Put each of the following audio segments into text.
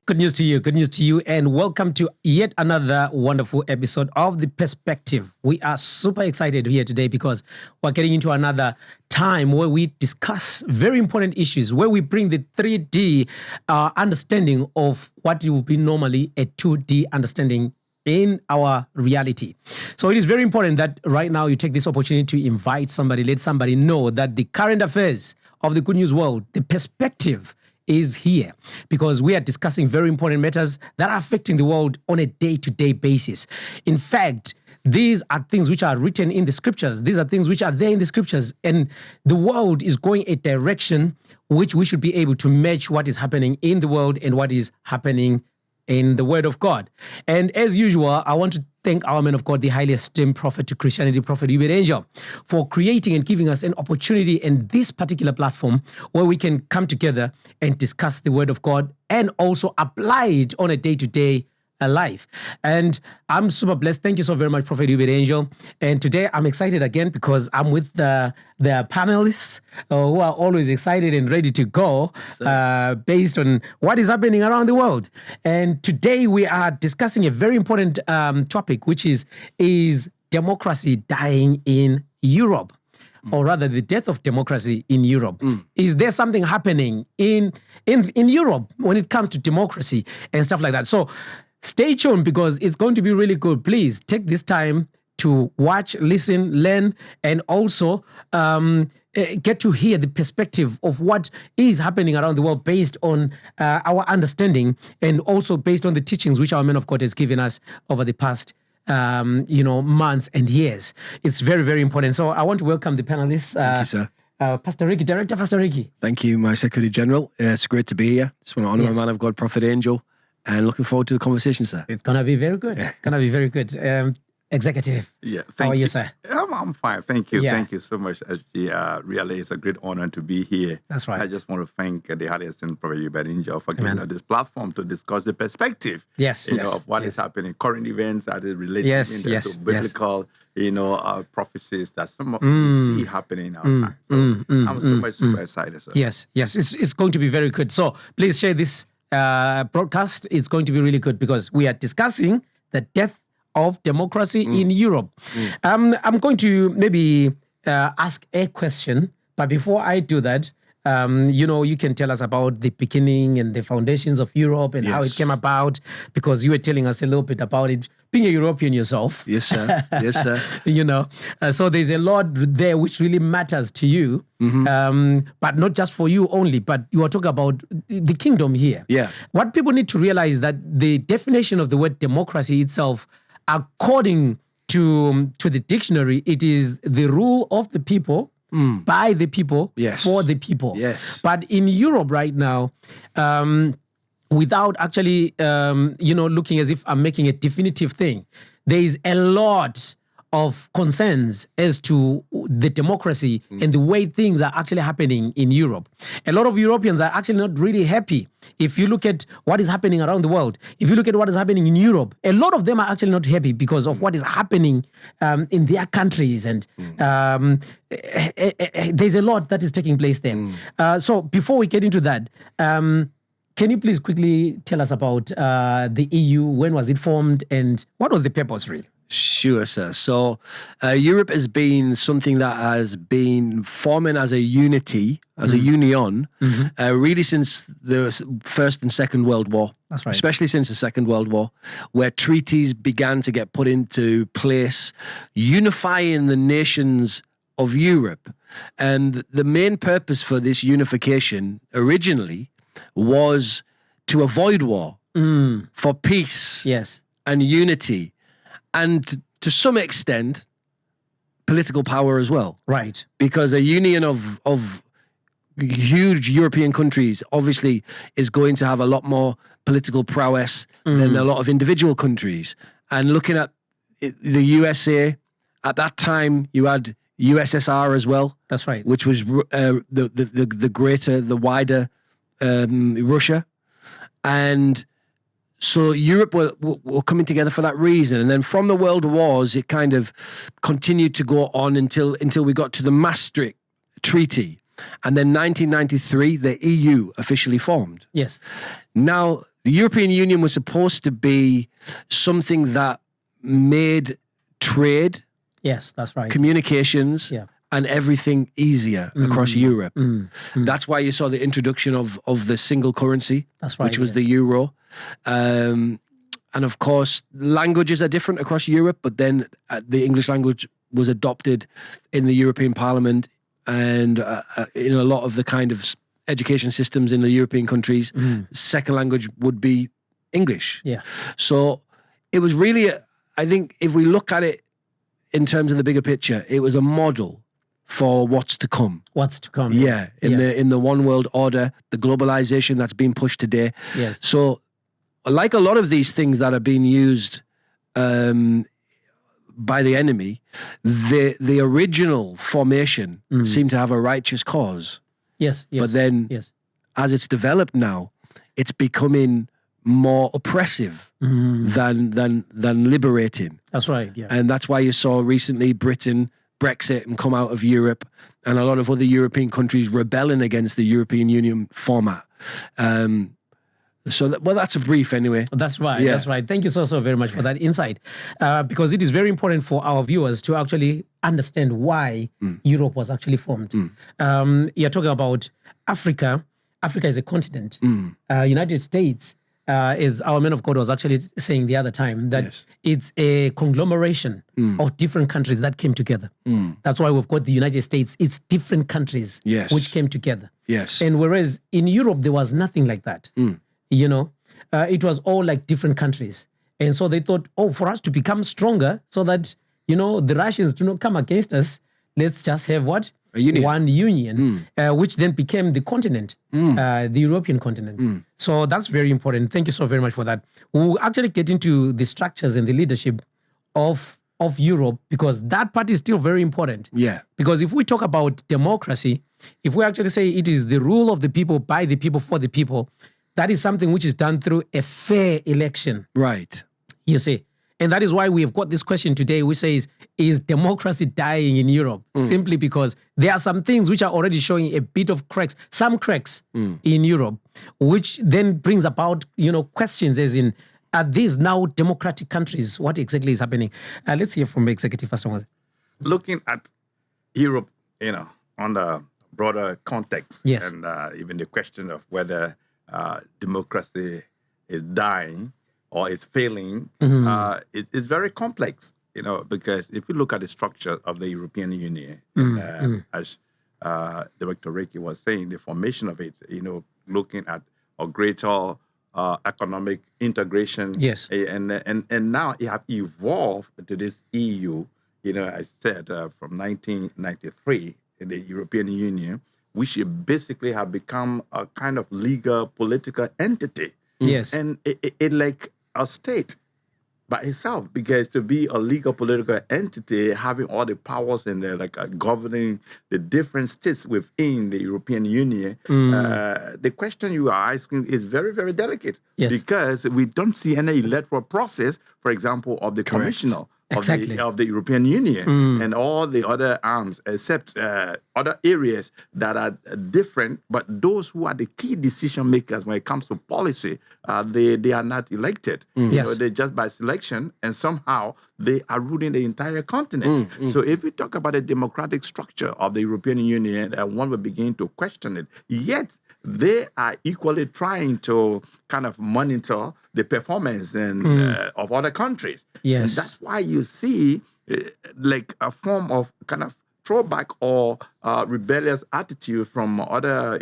Good news to you. Good news to you. And welcome to yet another wonderful episode of The Perspective. We are super excited here today because we're getting into another time where we discuss very important issues, where we bring the 3D understanding of what will be normally a 2D understanding in our reality. So it is very important that right now you take this opportunity to invite somebody, let somebody know that the current affairs of the good news world, the perspective is here because we are discussing very important matters that are affecting the world on a day-to-day basis. In fact, these are things which are written in the scriptures. These are things which are there in the scriptures. And the world is going a direction which we should be able to match what is happening in the world and what is happening in the Word of God. And as usual, I want to thank our man of God, the highly esteemed prophet to Christianity, Prophet Angel, for creating and giving us an opportunity in this particular platform where we can come together and discuss the Word of God and also apply it on a day-to-day life. And I'm super blessed. Thank you so very much, Prophet Angel. And today I'm excited again because I'm with the panelists who are always excited and ready to go based on what is happening around the world. And today we are discussing a very important topic, which is democracy dying in Europe? Or rather, the death of democracy in Europe. Is there something happening in Europe when it comes to democracy and stuff like that? So stay tuned because it's going to be really good. Please take this time to watch, listen, learn, and also get to hear the perspective of what is happening around the world based on our understanding and also based on the teachings which our man of God has given us over the past months and years. It's very, very important. So I want to welcome the panelists. Thank you, sir. Pastor Ricky, Director Pastor Ricky. Thank you, my Secretary General. It's great to be here. Just want to honor my man of God, Prophet Angel, and looking forward to the conversation, sir. It's going to be very good. It's going to be very good. Executive. Yeah, how are you, sir? I'm fine. Thank you. Yeah. Thank you so much, SG. Really, it's a great honor to be here. That's right. I just want to thank the highly esteemed Prophet Angel for giving us this platform to discuss the perspective of what is happening, current events that is related to biblical, prophecies that some of we see happening in our time. So I'm super excited. Sir. Yes. It's going to be very good. So please share this broadcast. It's going to be really good because we are discussing the death of democracy in Europe. I'm going to maybe ask a question, but before I do that, you can tell us about the beginning and the foundations of Europe and how it came about, because you were telling us a little bit about it, being a European yourself. Yes, sir. Yes, sir. So there's a lot there which really matters to you, but not just for you only, but you are talking about the kingdom here. Yeah. What people need to realize that the definition of the word democracy itself, according to the dictionary, it is the rule of the people, by the people, for the people. Yes. But in Europe right now, without actually, looking as if I'm making a definitive thing, there is a lot of concerns as to the democracy and the way things are actually happening in Europe. A lot of Europeans are actually not really happy. If you look at what is happening around the world, if you look at what is happening in Europe, a lot of them are actually not happy because of what is happening in their countries. And there's a lot that is taking place there. So before we get into that, can you please quickly tell us about the EU? When was it formed and what was the purpose really? Sure, sir. So Europe has been something that has been forming as a unity, as a union, really since the First and Second World War. That's right. Especially since the Second World War, where treaties began to get put into place, unifying the nations of Europe. And the main purpose for this unification originally was to avoid war, for peace and unity. And to some extent, political power as well. Right. Because a union of huge European countries obviously is going to have a lot more political prowess than a lot of individual countries. And looking at the USA, at that time you had USSR as well. That's right. Which was the greater, the wider Russia. And so Europe were coming together for that reason. And then from the world wars, it kind of continued to go on until we got to the Maastricht Treaty. And then 1993, the EU officially formed. Yes. Now, The European Union was supposed to be something that made trade, yes, that's right, communications, and everything easier across Europe. That's why you saw the introduction of the single currency, that's right, which was the euro. And of course, languages are different across Europe, but then the English language was adopted in the European Parliament and in a lot of the kind of education systems in the European countries. Second language would be English. Yeah. So it was really, I think, if we look at it in terms of the bigger picture, it was a model for what's to come. What's to come? Yeah, in the one world order, the globalization that's being pushed today. Yes. So, like a lot of these things that are being used by the enemy, the original formation seemed to have a righteous cause. Yes. But then, as it's developed now, it's becoming more oppressive than liberating. That's right. Yeah. And that's why you saw recently Britain Brexit and come out of Europe, and a lot of other European countries rebelling against the European Union format. That's a brief anyway. That's right. Yeah. That's right. Thank you so very much for that insight, because it is very important for our viewers to actually understand why Europe was actually formed. You're talking about Africa. Africa is a continent. United States, as our man of God was actually saying the other time, that it's a conglomeration of different countries that came together. That's why we've got the United States. It's different countries which came together. Yes. And whereas in Europe, there was nothing like that. It was all like different countries. And so they thought, for us to become stronger so that, the Russians do not come against us, let's just have what? One union, which then became the continent, the European continent. So that's very important. Thank you so very much for that. We'll actually get into the structures and the leadership of Europe, because that part is still very important. Yeah. Because if we talk about democracy, if we actually say it is the rule of the people, by the people, for the people, that is something which is done through a fair election. Right. You see. And that is why we have got this question today, which says, is democracy dying in Europe? Simply because there are some things which are already showing a bit of cracks, some cracks in Europe, which then brings about, questions as in, are these now democratic countries? What exactly is happening? Let's hear from Executive first. Looking at Europe, on the broader context, and even the question of whether democracy is dying or is failing, it's very complex, because if you look at the structure of the European Union, as Director Ricky was saying, the formation of it, looking at a greater economic integration, and now it have evolved to this EU, I said from 1993 in the European Union, which basically have become a kind of legal political entity. Yes. And it like a state by itself, because to be a legal political entity, having all the powers in there, like governing the different states within the European Union, the question you are asking is very, very delicate, because we don't see any electoral process, for example, of the commissioner of the European Union and all the other arms, except other areas that are different. But those who are the key decision makers when it comes to policy, they are not elected. They're just by selection, and somehow they are ruling the entire continent. So if we talk about the democratic structure of the European Union, one will begin to question it. Yet they are equally trying to kind of monitor the performance of other countries. Yes. And that's why you see like a form of kind of throwback or rebellious attitude from other,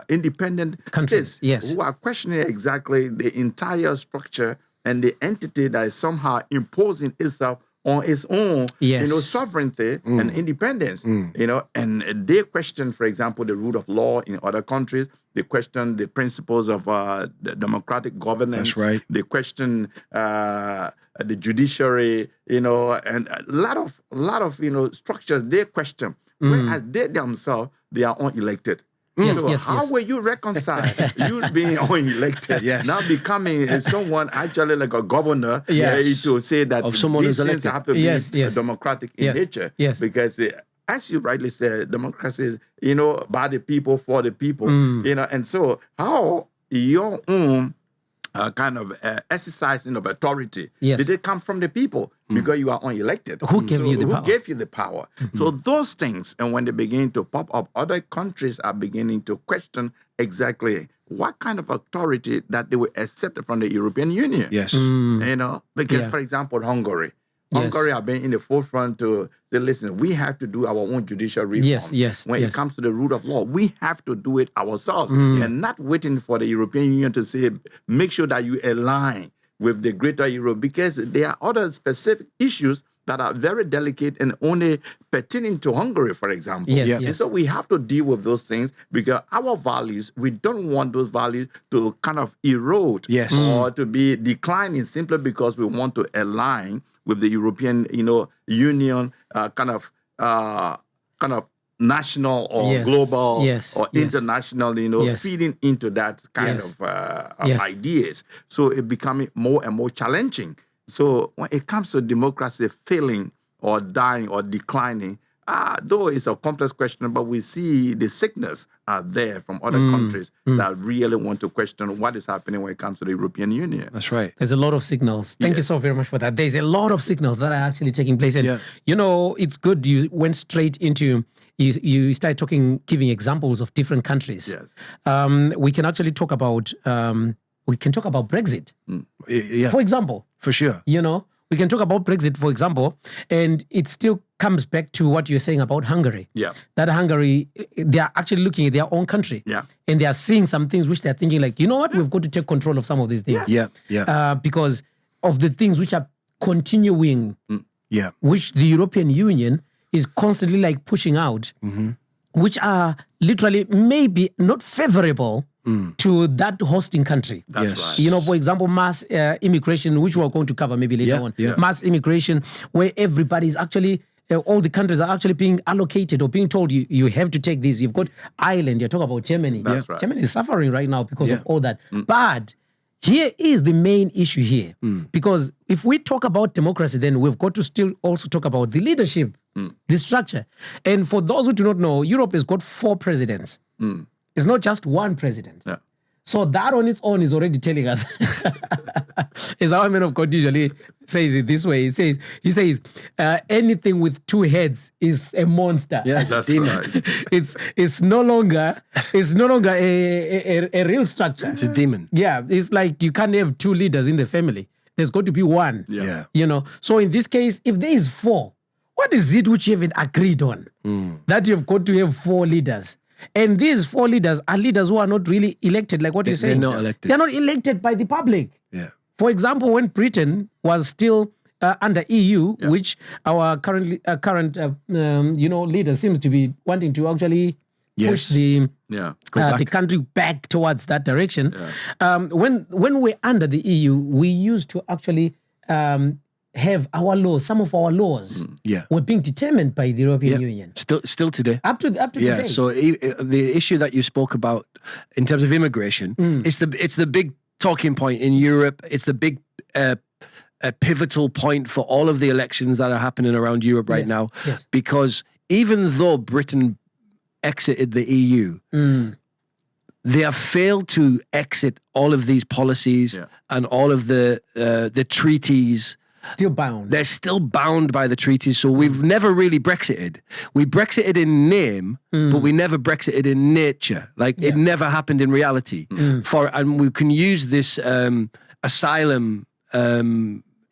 independent countries states who are questioning exactly the entire structure and the entity that is somehow imposing itself on its own, sovereignty and independence, and they question, for example, the rule of law in other countries. They question the principles of the democratic governance. That's right. They question the judiciary, and a lot of structures they question. Whereas they themselves, they are unelected. How will you reconcile you being unelected, now becoming someone actually like a governor, to say that of someone these who's things elected. have to be democratic in nature? Because as you rightly said, democracy is, by the people, for the people, and so how your own kind of exercising of authority. Yes. Did it come from the people? Because you are unelected. Who gave you the power? Who gave you the power? So those things, and when they begin to pop up, other countries are beginning to question exactly what kind of authority that they will accept from the European Union. Yes. You know, because, for example, Hungary. Hungary have been in the forefront to say, listen, we have to do our own judicial reform. When it comes to the rule of law, we have to do it ourselves and not waiting for the European Union to say, make sure that you align with the greater Europe, because there are other specific issues that are very delicate and only pertaining to Hungary, for example. And so we have to deal with those things because our values, we don't want those values to kind of erode or to be declining simply because we want to align with the European, Union kind of national or global or international, feeding into that kind of ideas. So it becoming more and more challenging. So when it comes to democracy failing or dying or declining, though it's a complex question, but we see the signals are there from other countries that really want to question what is happening when it comes to the European Union. That's right. There's a lot of signals. Thank you so very much for that. There's a lot of signals that are actually taking place. And, it's good you went straight into, you started talking, giving examples of different countries. Yes. We can actually talk about, Brexit, for example. For sure. We can talk about Brexit, for example, and it still comes back to what you're saying about Hungary. That Hungary, they are actually looking at their own country. And they are seeing some things which they're thinking like, you know what, we've got to take control of some of these things. Because of the things which are continuing, which the European Union is constantly like pushing out, which are literally maybe not favorable to that hosting country. That's right. For example, mass immigration, which we're going to cover maybe later on. Mass immigration, where everybody's actually, all the countries are actually being allocated or being told you have to take this. You've got Ireland, you're talking about Germany. That's right. Germany is suffering right now because of all that. But here is the main issue here. Because if we talk about democracy, then we've got to still also talk about the leadership, the structure. And for those who do not know, Europe has got 4 presidents. It's not just one president. So that on its own is already telling us, as our man of God usually says it this way, he says, anything with 2 heads is a monster. Yeah, that's right. It's no longer a real structure. It's a demon. Yeah, it's like you can't have 2 leaders in the family. There's got to be one. So in this case, if there is 4, what is it which you haven't agreed on? That you've got to have 4 leaders. And these 4 leaders are leaders who are not really elected, like what you're saying. They're not elected. They're not elected by the public. For example, when Britain was still under EU, which our current leader seems to be wanting to actually push the country back towards that direction. When we're under the EU, we used to actually have our laws, some of our laws were being determined by the European Union. Still today. Up to today. So the issue that you spoke about in terms of immigration, it's the big talking point in Europe. It's the big pivotal point for all of the elections that are happening around Europe right now. Because even though Britain exited the EU, they have failed to exit all of these policies and all of the treaties. Still bound. They're still bound by the treaties. So we've never really Brexited. We Brexited in name, but we never Brexited in nature. It never happened in reality. And we can use this asylum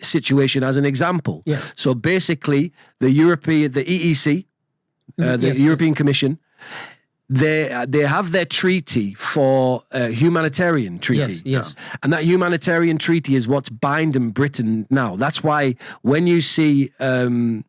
situation as an example. So basically, the EEC, the European Commission, they have their treaty for humanitarian treaty. And that humanitarian treaty is what's binding Britain now. That's why when you see the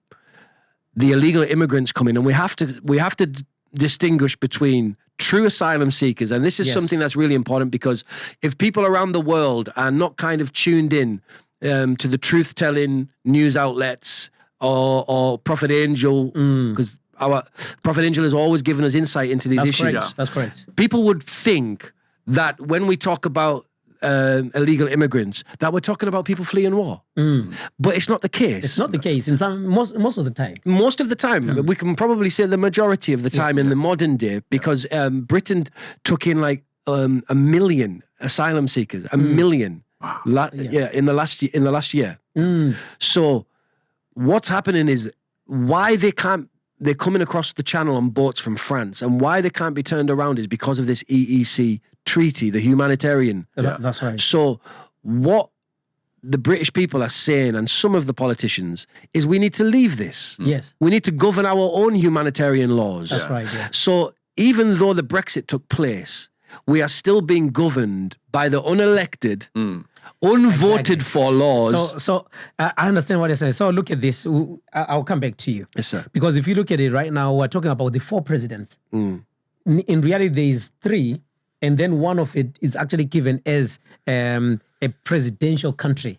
illegal immigrants come in, and we have to distinguish between true asylum seekers, and this is something that's really important, because if people around the world are not kind of tuned in to the truth-telling news outlets or Prophet Angel, because our Prophet Angel has always given us insight into these issues. That's correct. People would think that when we talk about illegal immigrants, that we're talking about people fleeing war. But it's not the case. It's not the case in most of the time. Most of the time. We can probably say the majority of the time in the modern day, because Britain took in like 1 million asylum seekers, 1 million. Wow. In the last year. So what's happening is why they're coming across the channel on boats from France, and why they can't be turned around is because of this EEC treaty, the humanitarian. That's right. So what the British people are saying, and some of the politicians, is we need to leave this. Yes. We need to govern our own humanitarian laws. That's right, yeah. So even though the Brexit took place, we are still being governed by the unelected, unvoted for laws. So I understand what you're saying. So look at this. I'll come back to you. Yes, sir. Because if you look at it right now, we're talking about the 4 presidents. In reality, there is 3, and then one of it is actually given as a presidential country.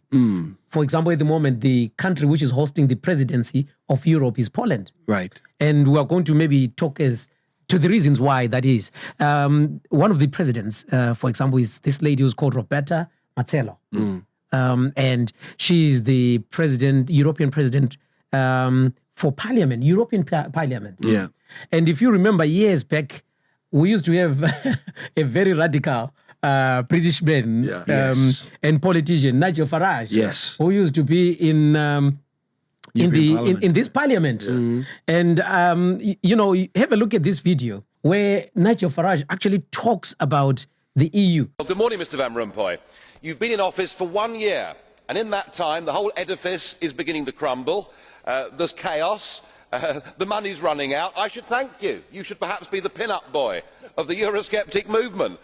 For example, at the moment, the country which is hosting the presidency of Europe is Poland. Right. And we are going to maybe talk as to the reasons why that is. One of the presidents, for example, is this lady who's called Roberta Metsola. And she's the European president for Parliament, European Parliament. Yeah. And if you remember years back, we used to have a very radical British man and politician, Nigel Farage, who used to be in this parliament. And have a look at this video where Nigel Farage actually talks about the EU. Well, good morning, Mr. Van Rompuy. You've been in office for 1 year, and in that time the whole edifice is beginning to crumble. There's chaos. The money's running out. I should thank you. You should perhaps be the pin-up boy of the Eurosceptic movement.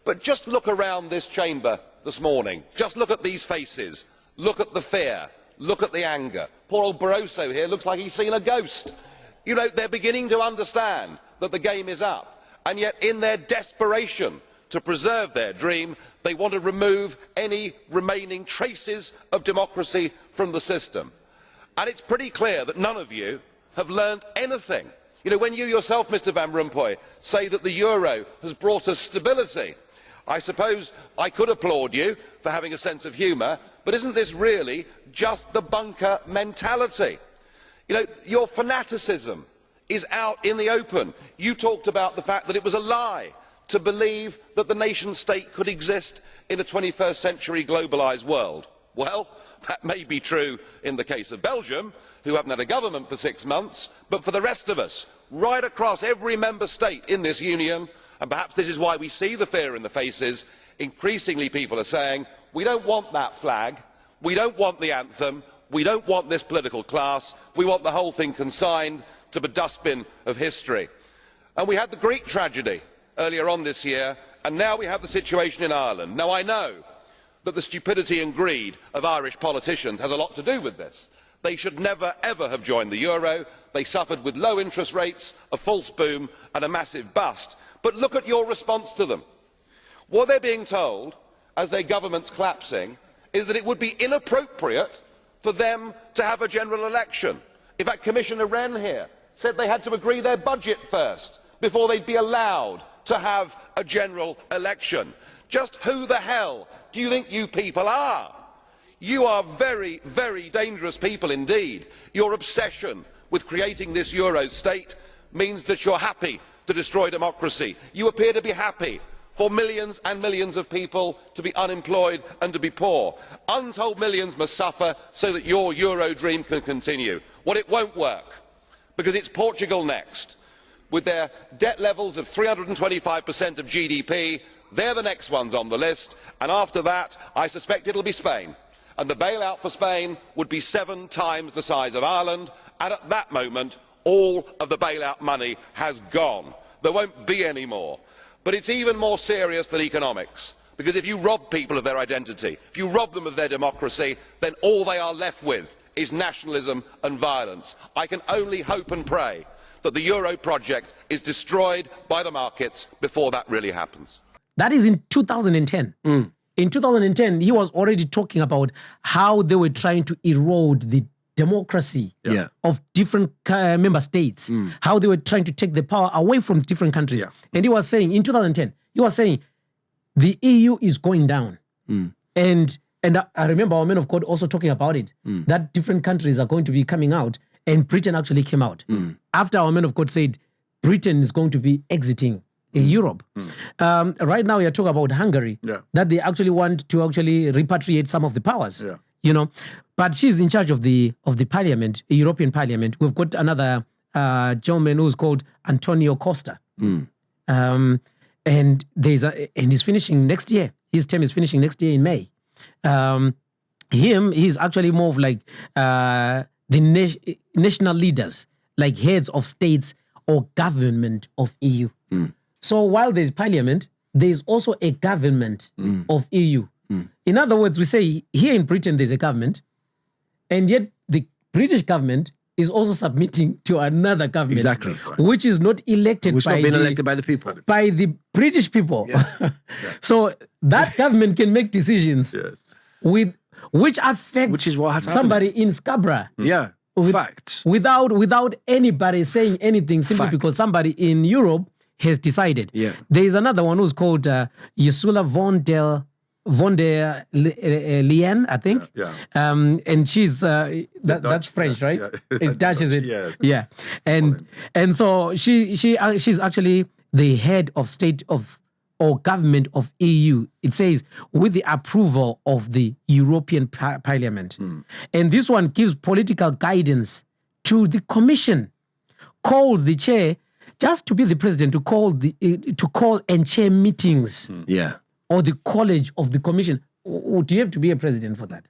But just look around this chamber this morning. Just look at these faces. Look at the fear. Look at the anger. Poor old Barroso here looks like he's seen a ghost. You know, they're beginning to understand that the game is up. And yet, in their desperation to preserve their dream, they want to remove any remaining traces of democracy from the system. And it's pretty clear that none of you have learned anything. You know, when you yourself, Mr. Van Rompuy, say that the euro has brought us stability, I suppose I could applaud you for having a sense of humour, but isn't this really just the bunker mentality? You know, your fanaticism is out in the open. You talked about the fact that it was a lie to believe that the nation state could exist in a 21st century globalised world. Well, that may be true in the case of Belgium, who haven't had a government for 6 months, but for the rest of us, right across every member state in this union, and perhaps this is why we see the fear in the faces, increasingly people are saying, we don't want that flag, we don't want the anthem, we don't want this political class, we want the whole thing consigned to the dustbin of history. And we had the Greek tragedy earlier on this year, and now we have the situation in Ireland. Now I know that the stupidity and greed of Irish politicians has a lot to do with this. They should never ever have joined the euro. They suffered with low interest rates, a false boom and a massive bust. But look at your response to them. What they're being told, as their government's collapsing, is that it would be inappropriate for them to have a general election. In fact, Commissioner Wren here said they had to agree their budget first before they'd be allowed to have a general election. Just who the hell do you think you people are? You are very, very dangerous people indeed. Your obsession with creating this Euro state means that you're happy to destroy democracy. You appear to be happy for millions and millions of people to be unemployed and to be poor. Untold millions must suffer so that your Euro dream can continue. Well, it won't work, because it's Portugal next. With their debt levels of 325% of GDP, they're the next ones on the list, and after that, I suspect it'll be Spain. And the bailout for Spain would be 7 times the size of Ireland, and at that moment, all of the bailout money has gone. There won't be any more. But it's even more serious than economics, because if you rob people of their identity, if you rob them of their democracy, then all they are left with is nationalism and violence. I can only hope and pray that the Euro project is destroyed by the markets before that really happens. That is in 2010. In 2010, he was already talking about how they were trying to erode the democracy of different member states, how they were trying to take the power away from different countries. And he was saying, in 2010, he was saying, the EU is going down. And I remember our men of God also talking about it, that different countries are going to be coming out, and Britain actually came out. After our men of God said, Britain is going to be exiting Europe. Right now, you're talking about Hungary, that they actually want to repatriate some of the powers. You know, but she's in charge of the parliament, European Parliament. We've got another gentleman who's called Antonio Costa, and he's finishing next year. His term is finishing next year in May. He's actually more of like the national leaders, like heads of states or government of EU. So while there's parliament, there's also a government of EU. In other words, we say here in Britain there's a government, and yet the British government is also submitting to another government, which is not elected elected by the people, by the British people. So that government can make decisions which affects somebody in Scarborough. Facts. Without anybody saying anything, simply because somebody in Europe has decided. There is another one who's called Ursula von der Leyen, I think. And she's that's French, right? It's Dutch, is it? Yes. And so she's actually the head of state or government of EU. It says with the approval of the European Parliament. And this one gives political guidance to the Commission, calls the chair just to be the president to call and chair meetings. Or the college of the commission. Do you have to be a president for that?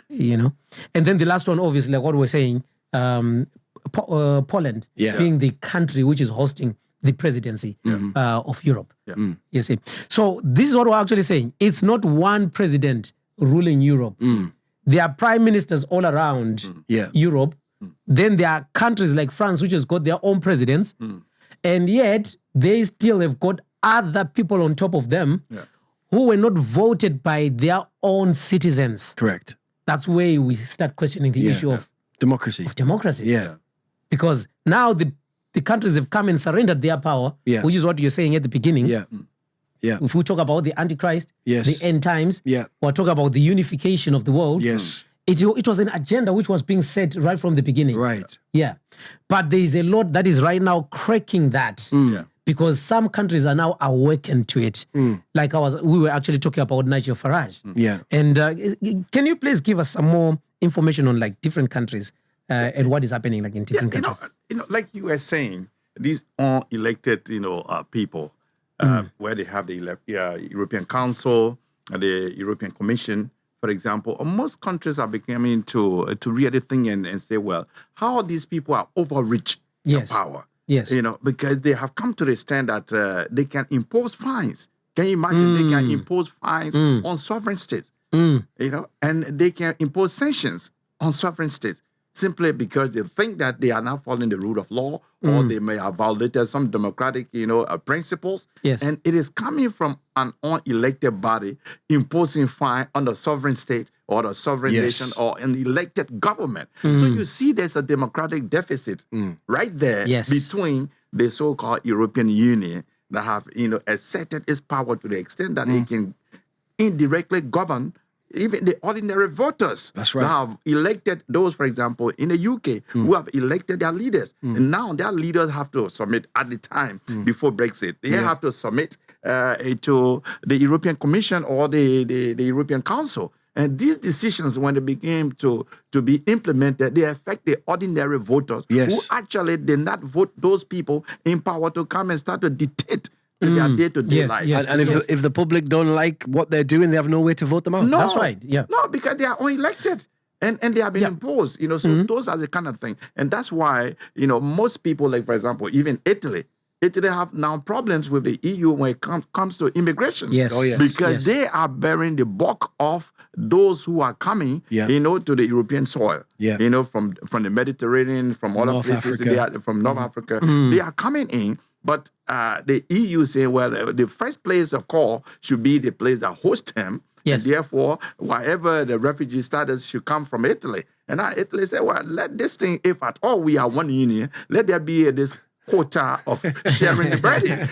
You know? And then the last one, obviously, like what we're saying, Poland being the country which is hosting the presidency of Europe. You see? So this is what we're actually saying. It's not one president ruling Europe. There are prime ministers all around Europe. Then there are countries like France, which has got their own presidents. And yet, they still have got other people on top of them who were not voted by their own citizens. Correct. That's where we start questioning the issue of democracy. Because now the countries have come and surrendered their power, which is what you're saying at the beginning. If we talk about the Antichrist, the end times, or talk about the unification of the world, it was an agenda which was being set right from the beginning. But there is a lot that is right now cracking that. Because some countries are now awakened to it. Like we were actually talking about Nigel Farage. And can you please give us some more information on like different countries and what is happening like in different countries? Like you were saying, these unelected, people, where they have the European Council, the European Commission, for example, most countries are becoming to really think and say, well, how these people are overreach their power. Because they have come to the stand that they can impose fines. Can you imagine? They can impose fines on sovereign states, and they can impose sanctions on sovereign states simply because they think that they are not following the rule of law or they may have violated some democratic, principles. And it is coming from an unelected body imposing fine on the sovereign state or the sovereign nation or an elected government. So you see there's a democratic deficit right there between the so-called European Union that have, asserted its power to the extent that they can indirectly govern even the ordinary voters that have elected those, for example, in the UK, who have elected their leaders. And now their leaders have to submit at the time before Brexit. They have to submit to the European Commission or the European Council. And these decisions, when they begin to be implemented, they affect the ordinary voters who actually did not vote those people in power to come and start to dictate their day-to-day life. And if the public don't like what they're doing, they have no way to vote them out. No, that's right. No, because they are unelected. And they have been imposed, so those are the kind of thing. And that's why, most people, like, for example, even Italy have now problems with the EU when it comes to immigration. Because they are bearing the bulk of those who are coming, to the European soil. From the Mediterranean, from all North places, from North Africa. They are coming in. But the EU say, well, the first place of call should be the place that hosts them. And therefore, whatever the refugee status should come from Italy. And now Italy say, well, let this thing, if at all we are one union, let there be this quota of sharing the burden,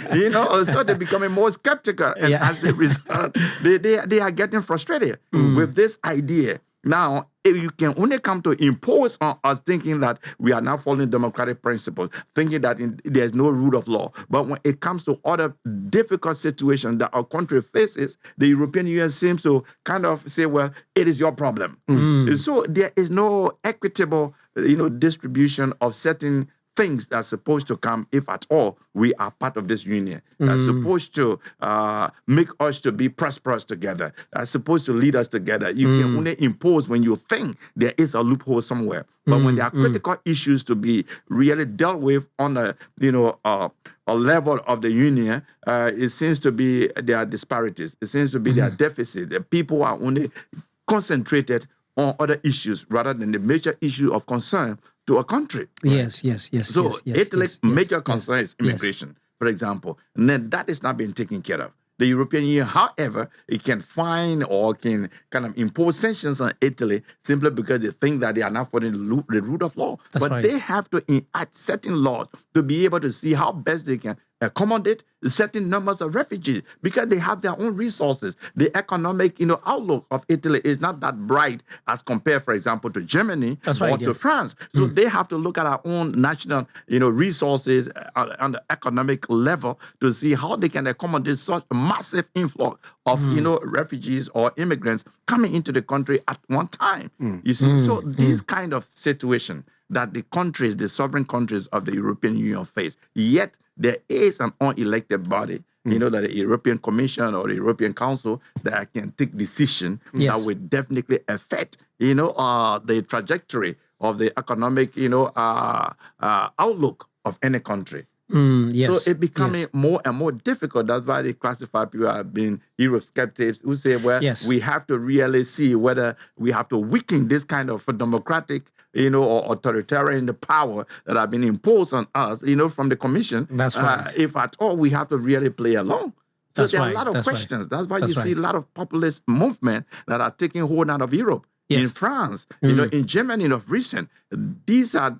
so they're becoming more skeptical. And as a result, they are getting frustrated with this idea. Now, if you can only come to impose on us thinking that we are now following democratic principles, thinking that there's no rule of law. But when it comes to other difficult situations that our country faces, the European Union seems to kind of say, well, it is your problem. So there is no equitable, distribution of certain things that's supposed to come, if at all, we are part of this union. That's supposed to make us to be prosperous together. That's supposed to lead us together. You can only impose when you think there is a loophole somewhere. But when there are critical issues to be really dealt with on a level of the union, it seems to be there are disparities. It seems to be there are deficits. The people are only concentrated on other issues rather than the major issue of concern to a country. Right? Yes. So Italy's major concern is immigration, for example. And then that is not being taken care of. The European Union, however, it can fine or can kind of impose sanctions on Italy simply because they think that they are not following the rule of law. But they have to enact certain laws to be able to see how best they can accommodate certain numbers of refugees because they have their own resources. The economic, outlook of Italy is not that bright as compared, for example, to Germany or to France. So they have to look at our own national, resources on the economic level to see how they can accommodate such a massive influx of, refugees or immigrants coming into the country at one time. You see, so these kind of situation that the countries, the sovereign countries of the European Union face, yet there is an unelected body, that the European Commission or the European Council that can take decision that will definitely affect, the trajectory of the economic, outlook of any country. So it's becoming more and more difficult. That's why they classify people as being Europe skeptics who say, well, we have to really see whether we have to weaken this kind of democratic, or authoritarian power that have been imposed on us, from the Commission. That's right. If at all, we have to really play along. So there are a lot of questions. That's why you see a lot of populist movement that are taking hold out of Europe. In France, in Germany of recent, these are,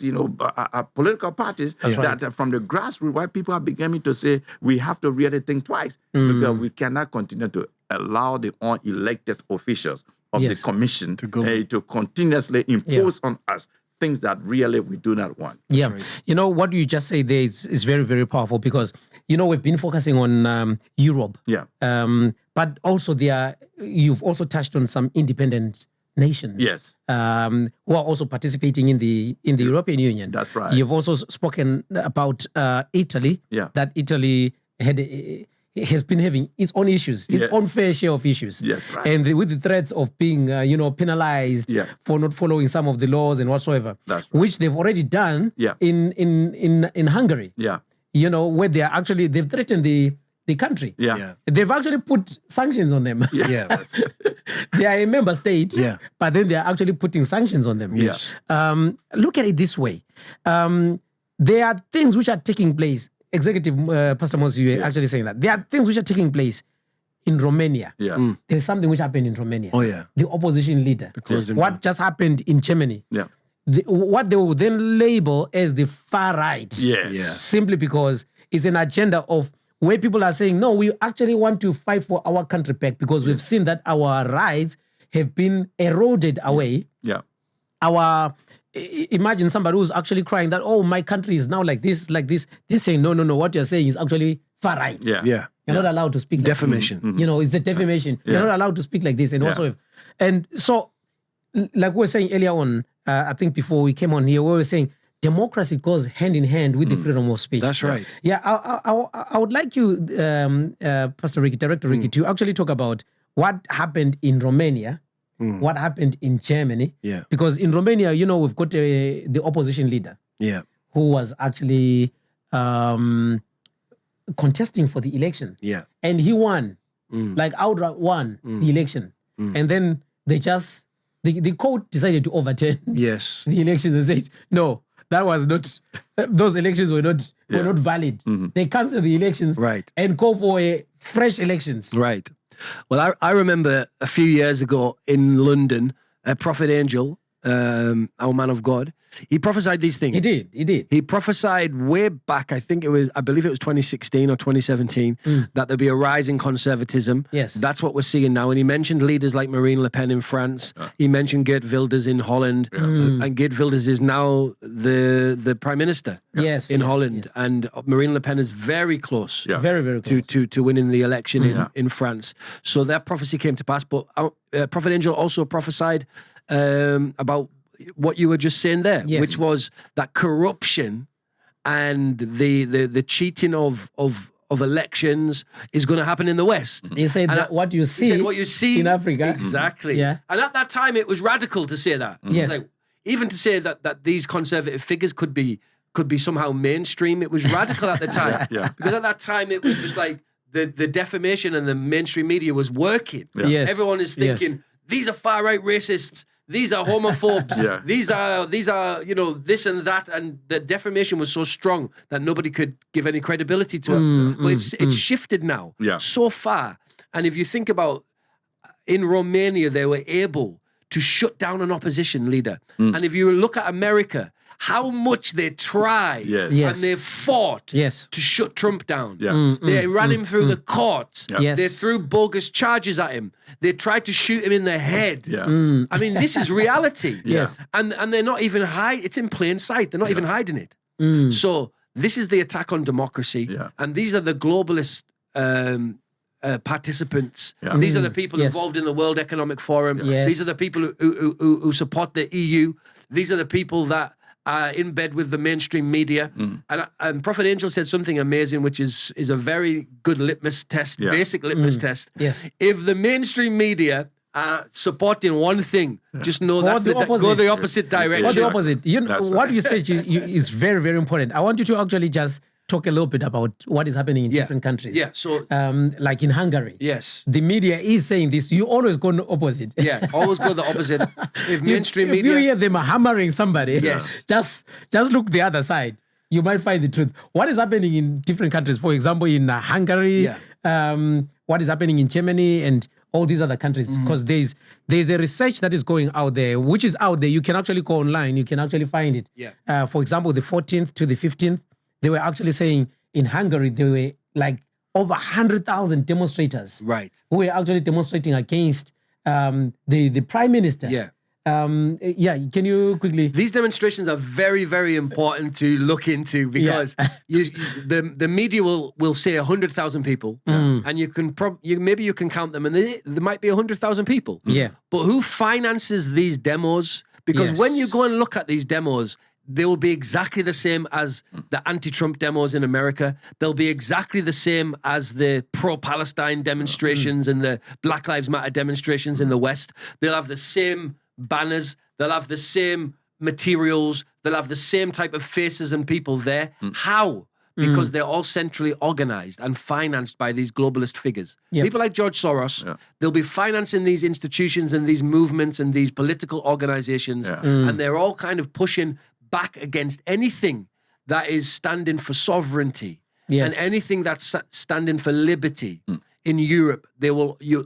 political parties that from the grassroots, where people are beginning to say, we have to really think twice because we cannot continue to allow the unelected officials of the Commission to continuously impose on us things that really we do not want. Yeah. Right. What you just say there is very, very powerful because, we've been focusing on Europe. Yeah. But also you've also touched on some independent nations. Yes. Who are also participating in the European Union. That's right. You've also spoken about Italy. Yeah. That Italy has been having its own issues, its own fair share of issues. Yes, right. And with the threats of being, penalized for not following some of the laws and whatsoever, That's right. which they've already done in Hungary. Yeah. Where they've threatened the country. Yeah. They've actually put sanctions on them. Yeah. They are a member state, but then they are actually putting sanctions on them. Yes. Look at it this way. There are things which are taking place. Executive Pastor Moses, you were actually saying that. There are things which are taking place in Romania. Yeah. There's something which happened in Romania. Oh, yeah. The opposition leader. What just happened in Germany. Yeah. What they will then label as the far right. Yes. Yeah. Simply because it's an agenda of where people are saying, no, we actually want to fight for our country back because we've seen that our rights have been eroded away. Yeah. Imagine somebody who's actually crying that, oh, my country is now like this. They're saying, no, what you're saying is actually far right. Yeah. Yeah. You're not allowed to speak like Defamation. this. It's a defamation. You're not allowed to speak like this. And so, like we were saying earlier on, I think before we came on here, we were saying democracy goes hand in hand with the freedom of speech. That's right. Yeah, I would like you, Pastor Ricky, Director Ricky, to actually talk about what happened in Romania, what happened in Germany. Yeah. Because in Romania, we've got the opposition leader. Yeah. Who was actually contesting for the election. Yeah. And he won, like outright won the election. And then the court decided to overturn the elections and said, no, that was not, those elections were not valid. They canceled the elections and call for fresh elections. Right. Well, I remember a few years ago in London, Prophet Angel our man of God, he prophesied these things. He did. He prophesied way back, I believe it was 2016 or 2017, that there'd be a rise in conservatism. Yes. That's what we're seeing now. And he mentioned leaders like Marine Le Pen in France. He mentioned Geert Wilders in Holland. And Geert Wilders is now the prime minister in Holland. Yes. And Marine Le Pen is very close. Very, very close. To winning the election in France. So that prophecy came to pass. But Prophet Angel also prophesied about what you were just saying there, which was that corruption and the cheating of elections is going to happen in the West. He said that what you see in Africa. Exactly. Yeah. And at that time, it was radical to say that. Yes. Like, even to say that these conservative figures could be somehow mainstream, it was radical at the time. Because at that time, it was just like the defamation and the mainstream media was working. Yes. Everyone is thinking, these are far-right racists. These are homophobes. These are this and that, and the defamation was so strong that nobody could give any credibility to it. But it's shifted now so far. And if you think about in Romania, they were able to shut down an opposition leader. And if you look at America, how much they tried and they fought to shut Trump down. They ran him through the courts. They threw bogus charges at him. They tried to shoot him in the head. I mean, this is reality. And they're not even it's in plain sight. They're not even hiding it. So this is the attack on democracy. And these are the globalist participants. These are the people involved in the World Economic Forum. These are the people who support the EU. These are the people that in bed with the mainstream media. And Prophet Angel said something amazing, which is a very good litmus test, basic litmus test. If the mainstream media are supporting one thing, just know that's go the opposite direction. Or the opposite. You know, what you said is very, very important. I want you to actually just talk a little bit about what is happening in different countries. So like in Hungary. The media is saying this. You always go the opposite. Always go the opposite. If mainstream media... If you hear them hammering somebody, just look the other side. You might find the truth. What is happening in different countries? For example, in Hungary, what is happening in Germany and all these other countries? Because there's a research that is going out there, which is out there. You can actually go online. You can actually find it. For example, the 14th to the 15th, they were actually saying in Hungary, there were like over 100,000 demonstrators who were actually demonstrating against the prime minister. Can you quickly... These demonstrations are very, very important to look into because the media will say 100,000 people and you can maybe you can count them and there might be 100,000 people. But who finances these demos? Because when you go and look at these demos, they will be exactly the same as the anti-Trump demos in America. They'll be exactly the same as the pro-Palestine demonstrations and the Black Lives Matter demonstrations in the West. They'll have the same banners. They'll have the same materials. They'll have the same type of faces and people there. How? Because they're all centrally organized and financed by these globalist figures. People like George Soros, they'll be financing these institutions and these movements and these political organizations. And they're all kind of pushing back against anything that is standing for sovereignty and anything that's standing for liberty. In Europe,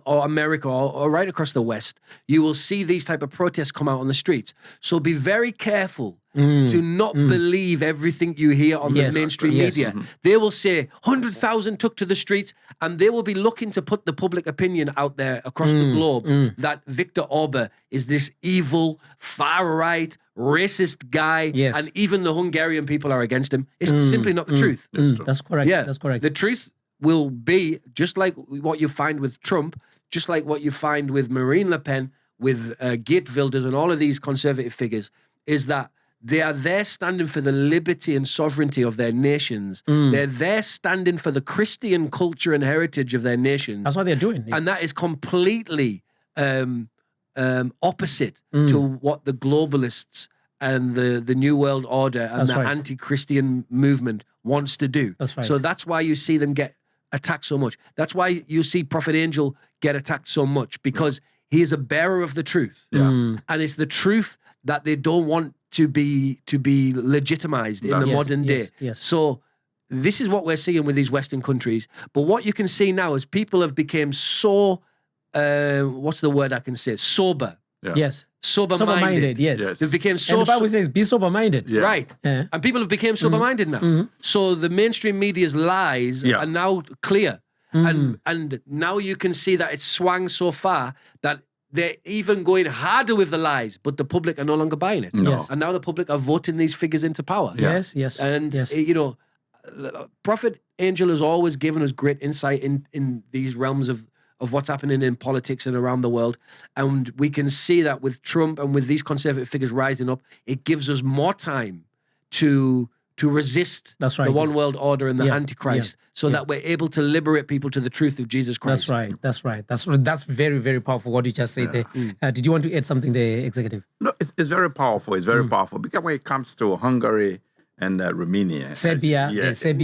or America, or right across the West, you will see these type of protests come out on the streets. So be very careful to not believe everything you hear on the mainstream media. They will say 100,000 took to the streets, and they will be looking to put the public opinion out there across the globe that Viktor Orban is this evil, far-right, racist guy, and even the Hungarian people are against him. It's simply not the truth. That's correct. That's correct. The truth will be just like what you find with Trump, just like what you find with Marine Le Pen, with Geert Wilders and all of these conservative figures, is that they are there standing for the liberty and sovereignty of their nations. They're there standing for the Christian culture and heritage of their nations. That's what they're doing. And that is completely opposite to what the globalists and the New World Order and the anti-Christian movement wants to do. So that's why you see them get attacked so much. That's why you see Prophet Angel get attacked so much, because he is a bearer of the truth. And it's the truth that they don't want to be legitimized in the modern day. So this is what we're seeing with these Western countries. But what you can see now is people have become so, what's the word I can say? Sober. sober-minded. Yes. They became so... And the Bible says, be sober-minded. Yeah. Right. Yeah. And people have become sober-minded now. So the mainstream media's lies are now clear. And now you can see that it's swung so far that they're even going harder with the lies, but the public are no longer buying it. No. Yes. And now the public are voting these figures into power. Yes. And, you know, Prophet Angel has always given us great insight in these realms of what's happening in politics and around the world. And we can see that with Trump and with these conservative figures rising up, it gives us more time to resist the one world order and the Antichrist so that we're able to liberate people to the truth of Jesus Christ. That's right. That's very, very powerful what you just said there. Did you want to add something there, Executive? No, it's very powerful. It's very powerful because when it comes to Hungary and Romania. Serbia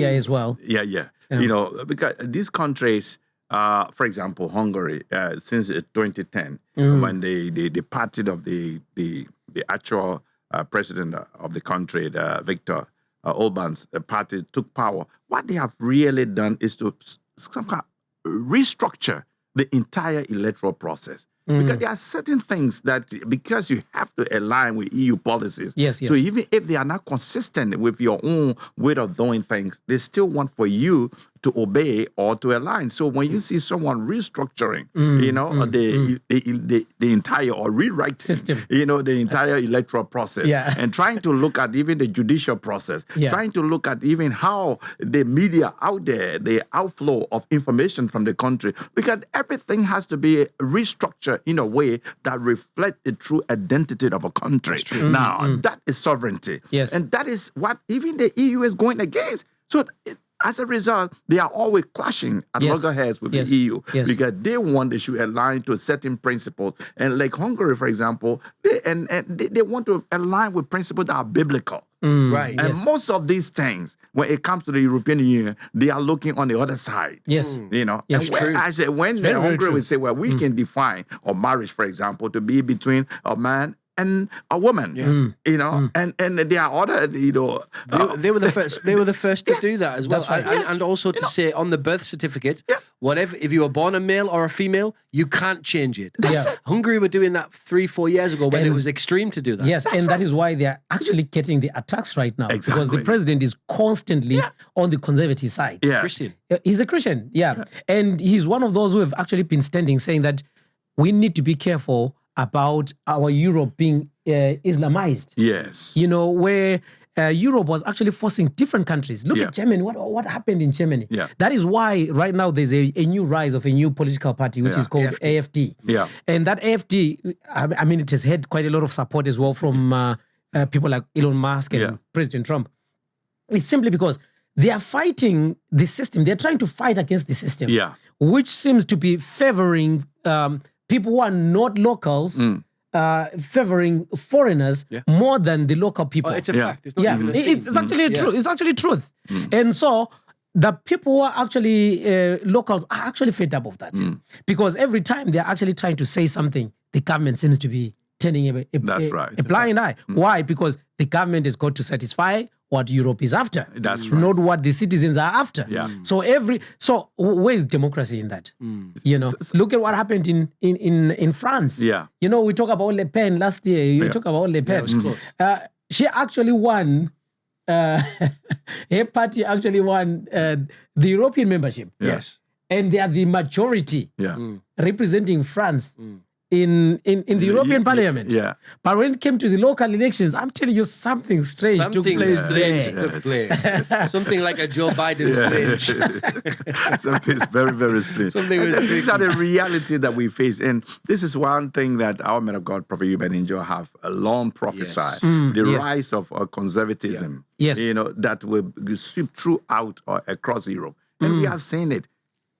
as well. Yeah. You know, because these countries, for example, Hungary, since 2010, when the party of the actual president of the country, Viktor Orban's party took power, what they have really done is to restructure the entire electoral process. Because there are certain things that, because you have to align with EU policies, so even if they are not consistent with your own way of doing things, they still want for you to obey or to align. So when you see someone restructuring, you know, the entire or rewriting system, you know, the entire electoral process, and trying to look at even the judicial process, trying to look at even how the media out there, the outflow of information from the country, because everything has to be restructured in a way that reflects the true identity of a country. Now, that is sovereignty. And that is what even the EU is going against. So as a result, they are always clashing at loggerheads with the EU because they want they should align to certain principles. And like Hungary, for example, they want to align with principles that are biblical. Right. And most of these things, when it comes to the European Union, they are looking on the other side. You know, when Hungary will say, well, we can define a marriage, for example, to be between a man and a woman, you know, and there are other, you know, they were the first. They were the first to do that as well, and also to say on the birth certificate, whatever, if you were born a male or a female, you can't change it. Hungary were doing that 3-4 years ago when it was extreme to do that. That is why they are actually getting the attacks right now because the president is constantly on the conservative side. Christian. He's a Christian, and he's one of those who have actually been standing saying that we need to be careful about our Europe being Islamized. You know, where Europe was actually forcing different countries. Look at Germany. What happened in Germany? That is why right now there's a new rise of a new political party, which is called AfD. And that AfD, I mean, it has had quite a lot of support as well from people like Elon Musk and President Trump. It's simply because they are fighting the system. They're trying to fight against the system, which seems to be favoring people who are not locals, favoring foreigners more than the local people. It's a fact. It's not even a sin. It's actually true. It's actually truth. And so the people who are actually locals are actually fed up of that. Because every time they're actually trying to say something, the government seems to be turning a blind eye. Why? Because the government has got to satisfy what Europe is after. Not what the citizens are after. So where's democracy in that? You know, look at what happened in France. You know, we talk about Le Pen last year. You talk about Le Pen. She actually won. Her party actually won the European membership. And they are the majority representing France in the European Parliament. But when it came to the local elections, I'm telling you, something strange took place. Something like a Joe Biden strange. Something's very, very strange. These are the reality that we face. And this is one thing that our men of God, Prophet Hubert Ninjo, have a long prophesied. The rise of conservatism, you know, that will sweep throughout across Europe. And we have seen it.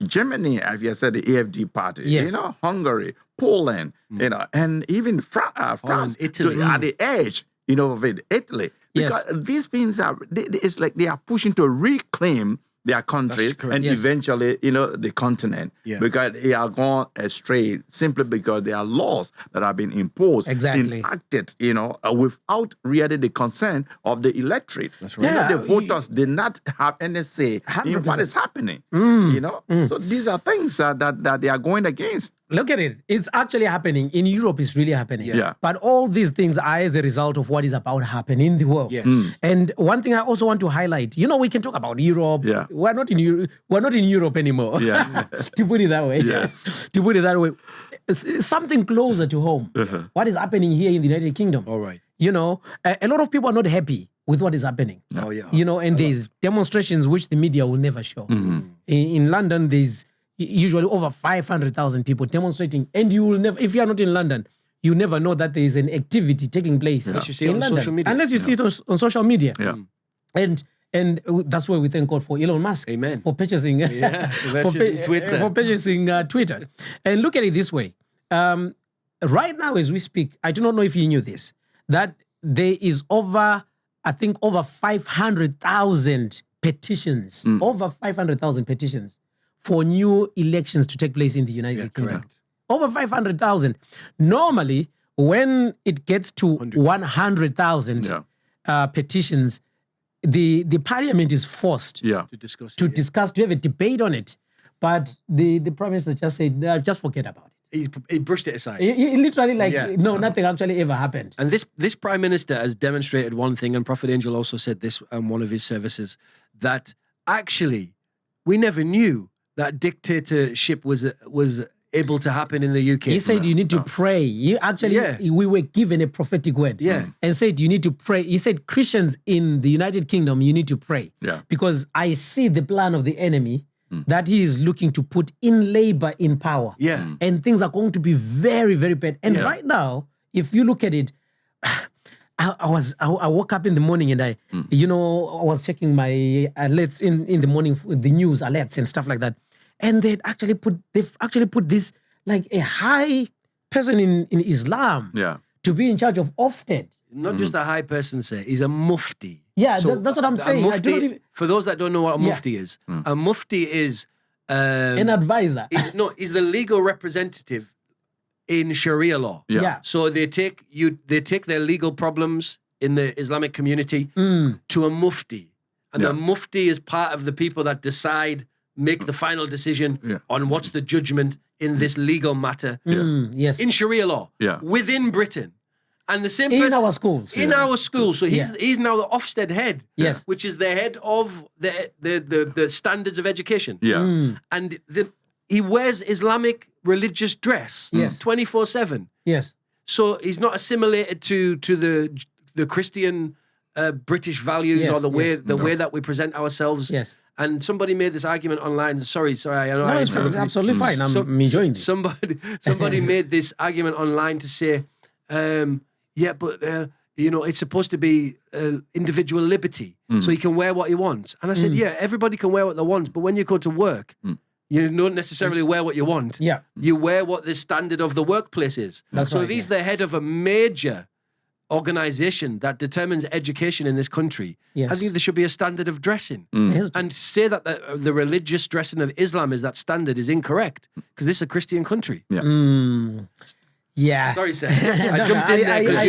Germany, as you said, the AfD party, you know, Hungary, Poland, you know, and even France, Italy, at the edge, you know, of it, Italy. Because these things are, it's like they are pushing to reclaim their countries and eventually, you know, the continent. Because they are gone astray simply because there are laws that have been imposed, enacted, you know, without really the consent of the electorate. You know, the voters did not have any say in what is happening, you know. So these are things that they are going against. look at it. It's actually happening. In Europe, it's really happening. Yeah. But all these things are as a result of what is about to happen in the world. Yes. And one thing I also want to highlight, we can talk about Europe. Yeah. We're not in Europe anymore. Yeah. To put it that way. Yes. To put it that way. It's something closer to home. What is happening here in the United Kingdom? All right. A lot of people are not happy with what is happening. Oh, yeah. And there's demonstrations which the media will never show. In London, there's usually over 500,000 people demonstrating, and you will never, if you are not in London, you never know that there is an activity taking place Unless you see it in on London. social media. Unless you see it on social media. Yeah. And that's why we thank God for Elon Musk. Amen. For purchasing, Twitter. For purchasing Twitter. And look at it this way. Right now, as we speak, I do not know if you knew this, that there is over 500,000 petitions, over 500,000 petitions for new elections to take place in the United Kingdom. Correct. Over 500,000. Normally, when it gets to 100,000 petitions, the parliament is forced To discuss to it, discuss, to have a debate on it. But the Prime Minister just said, just forget about it. He brushed it aside. He literally nothing actually ever happened. And this Prime Minister has demonstrated one thing, and Prophet Angel also said this on one of his services, that actually we never knew that dictatorship was able to happen in the UK. He said you need to pray. We were given a prophetic word. And said you need to pray. He said Christians in the United Kingdom, you need to pray. Yeah. Because I see the plan of the enemy that he is looking to put in Labour in power. Yeah. And things are going to be very, very bad. And right now, if you look at it, I woke up in the morning and I was checking my alerts in the morning, the news alerts and stuff like that. And they've actually put this like a high person in Islam to be in charge of Ofsted. Not just a high person, say, he's a mufti. Yeah, that's what I'm saying. Mufti, for those that don't know what a mufti is, a mufti is an advisor. He's the legal representative in Sharia law. Yeah. So they take their legal problems in the Islamic community to a mufti. And the mufti is part of the people that make the final decision on what's the judgment in this legal matter in Sharia law within Britain. And the same person in our schools. In our schools. So he's now the Ofsted head, which is the head of the standards of education. Yeah. And he wears Islamic religious dress 24/7. Yes. So he's not assimilated to the Christian British values or the way that we present ourselves. Yes. And somebody made this argument online. Sorry. I know. No, it's absolutely fine. I'm enjoying this. Somebody made this argument online to say, it's supposed to be individual liberty, so he can wear what he wants. And I said, everybody can wear what they want, but when you go to work, you don't necessarily wear what you want. Yeah. You wear what the standard of the workplace is. If he's the head of a major organization that determines education in this country, I think there should be a standard of dressing. And say that the religious dressing of Islam is that standard is incorrect, because this is a Christian country. Yeah. Sorry, sir. I jumped in there because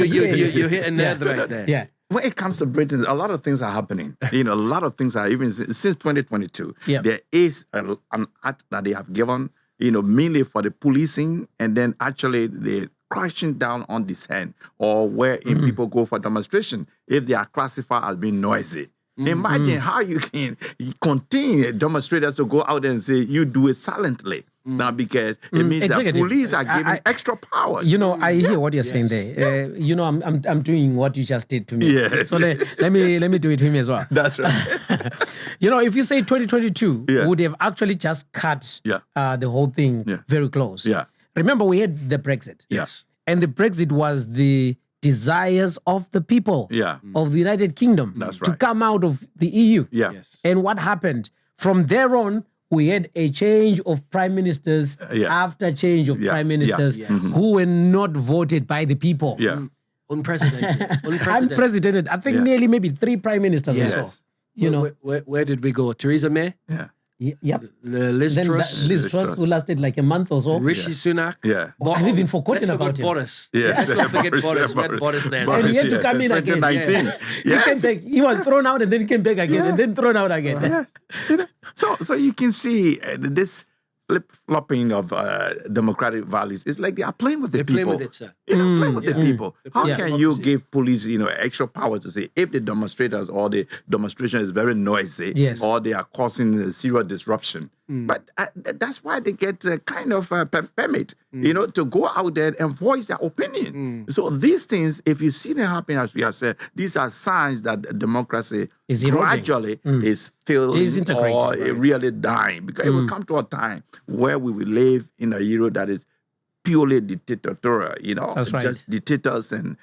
you hit a nerve right there. Yeah. When it comes to Britain, a lot of things are happening. A lot of things are, even since 2022. There is an act that they have given, mainly for the policing, and then actually the crashing down on dissent, or wherein people go for demonstration if they are classified as being noisy. Imagine how you can continue demonstrators to go out and say you do it silently. Now, because it means that police are given extra power. I hear what you're saying there. I'm doing what you just did to me. Yeah. So let me do it to him as well. That's right. If you say 2022, would have actually just cut the whole thing very close. Yeah. Remember, we had the Brexit. Yes. And the Brexit was the desires of the people of the United Kingdom to come out of the EU. Yeah. Yes. And what happened? From there on, we had a change of prime ministers after change of prime ministers who were not voted by the people. Yeah. Unprecedented. Unprecedented. I think nearly maybe 3 prime ministers or so. Where did we go? Theresa May? Yeah. Yep. The Liz Truss. Liz Truss, who lasted like a month or so. Rishi Sunak. Yeah. I've even forgotten about him. Boris. Yeah. Let's not forget Boris. We had Boris there. And he had to come in again. 2019. He was thrown out and then came back again and then thrown out again. Yes. So you can see this flip-flopping of democratic values. It's like they are playing with the people. Playing with it, sir. Playing with the people. How can you Democracy. give police, extra power to say if the demonstrators or the demonstration is very noisy, or they are causing serious disruption? But that's why they get kind of permit, to go out there and voice their opinion. So these things, if you see them happen, as we have said, these are signs that democracy is gradually is failing or right. really dying, because it will come to a time where we will live in a era that is purely dictatorial, That's right. just dictators and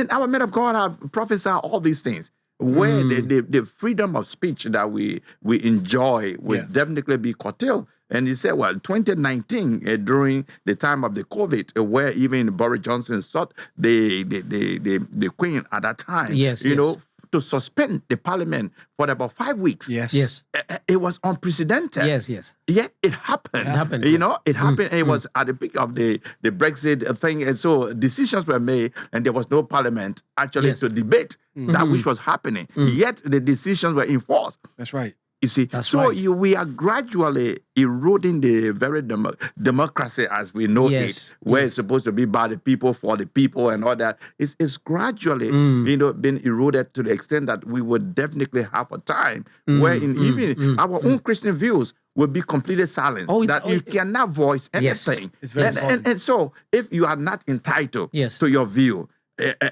our men of God have prophesied all these things, where the freedom of speech that we enjoy will definitely be curtailed. And he said, well, 2019, during the time of the COVID, where even Boris Johnson sought the Queen at that time, to suspend the parliament for about 5 weeks. Yes. It was unprecedented. Yes. Yet it happened. It happened. It happened. It was at the peak of the Brexit thing. And so decisions were made, and there was no parliament actually to debate that which was happening. Yet the decisions were enforced. That's right. You see, we are gradually eroding the very democracy as we know it, where it's supposed to be by the people, for the people, and all that. It's gradually, been eroded to the extent that we would definitely have a time where even our own Christian views will be completely silenced. You cannot voice anything. It's very and so, if you are not entitled to your view,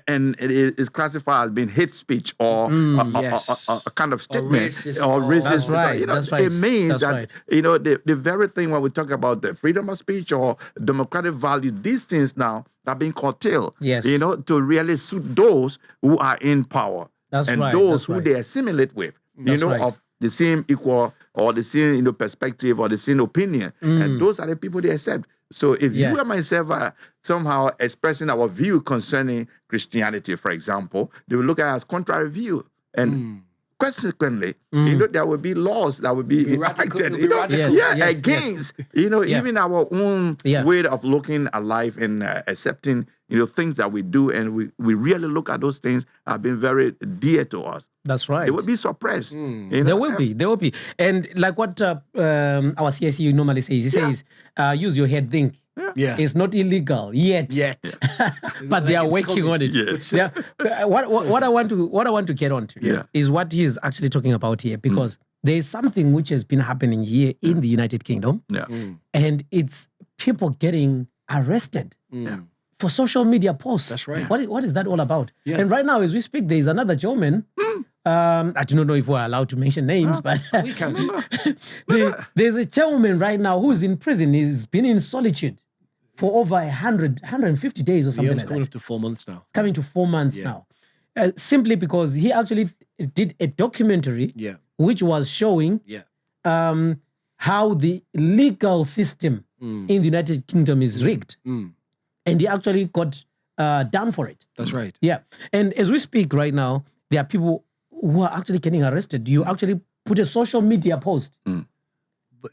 and it is classified as being hate speech or a kind of statement or racist. That's right. It means That's that the very thing when we talk about the freedom of speech or democratic value, these things now are being curtailed. To really suit those who are in power those who they assimilate with. Of the same equal or the same perspective or the same opinion, and those are the people they accept. So if you and myself are somehow expressing our view concerning Christianity, for example, they will look at it as contrary view. And consequently, there will be laws that will be enacted against, even our own way of looking at life and accepting, things that we do. And we really look at those things have been very dear to us. That's right. They will be suppressed. There will be. And like what our CSE normally says, he says, use your head, think. It's not illegal yet. But they are working on it. What I want to get onto is what he is actually talking about here, because there is something which has been happening here in the United Kingdom, and it's people getting arrested for social media posts. That's right. What is that all about? And right now, as we speak, there is another gentleman. I do not know if we're allowed to mention names, but we can. There's a gentleman right now who's in prison. He's been in solitude for over 150 days or something like that. Coming up to 4 months now. Coming to 4 months now. Simply because he actually did a documentary which was showing how the legal system in the United Kingdom is rigged. And he actually got done for it. That's right. Yeah. And as we speak right now, there are people who are actually getting arrested. You actually put a social media post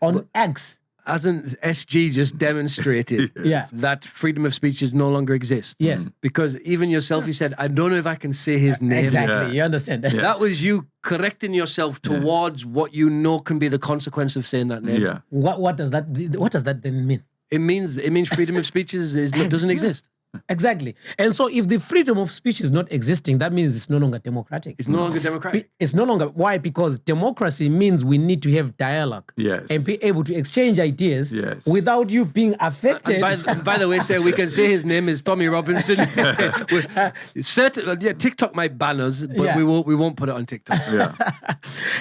on X. Hasn't SG just demonstrated that freedom of speech no longer exists? Yes. Because even yourself, you said, I don't know if I can say his name. Exactly. You understand? That was you correcting yourself towards what you know can be the consequence of saying that name. What does that then mean? It means freedom of speech doesn't exist. Exactly. And so if the freedom of speech is not existing, that means it's no longer democratic. It's no longer democratic. It's no longer. Why? Because democracy means we need to have dialogue and be able to exchange ideas without you being affected. And by the way, sir, we can say his name is Tommy Robinson. TikTok might ban us, but we won't put it on TikTok.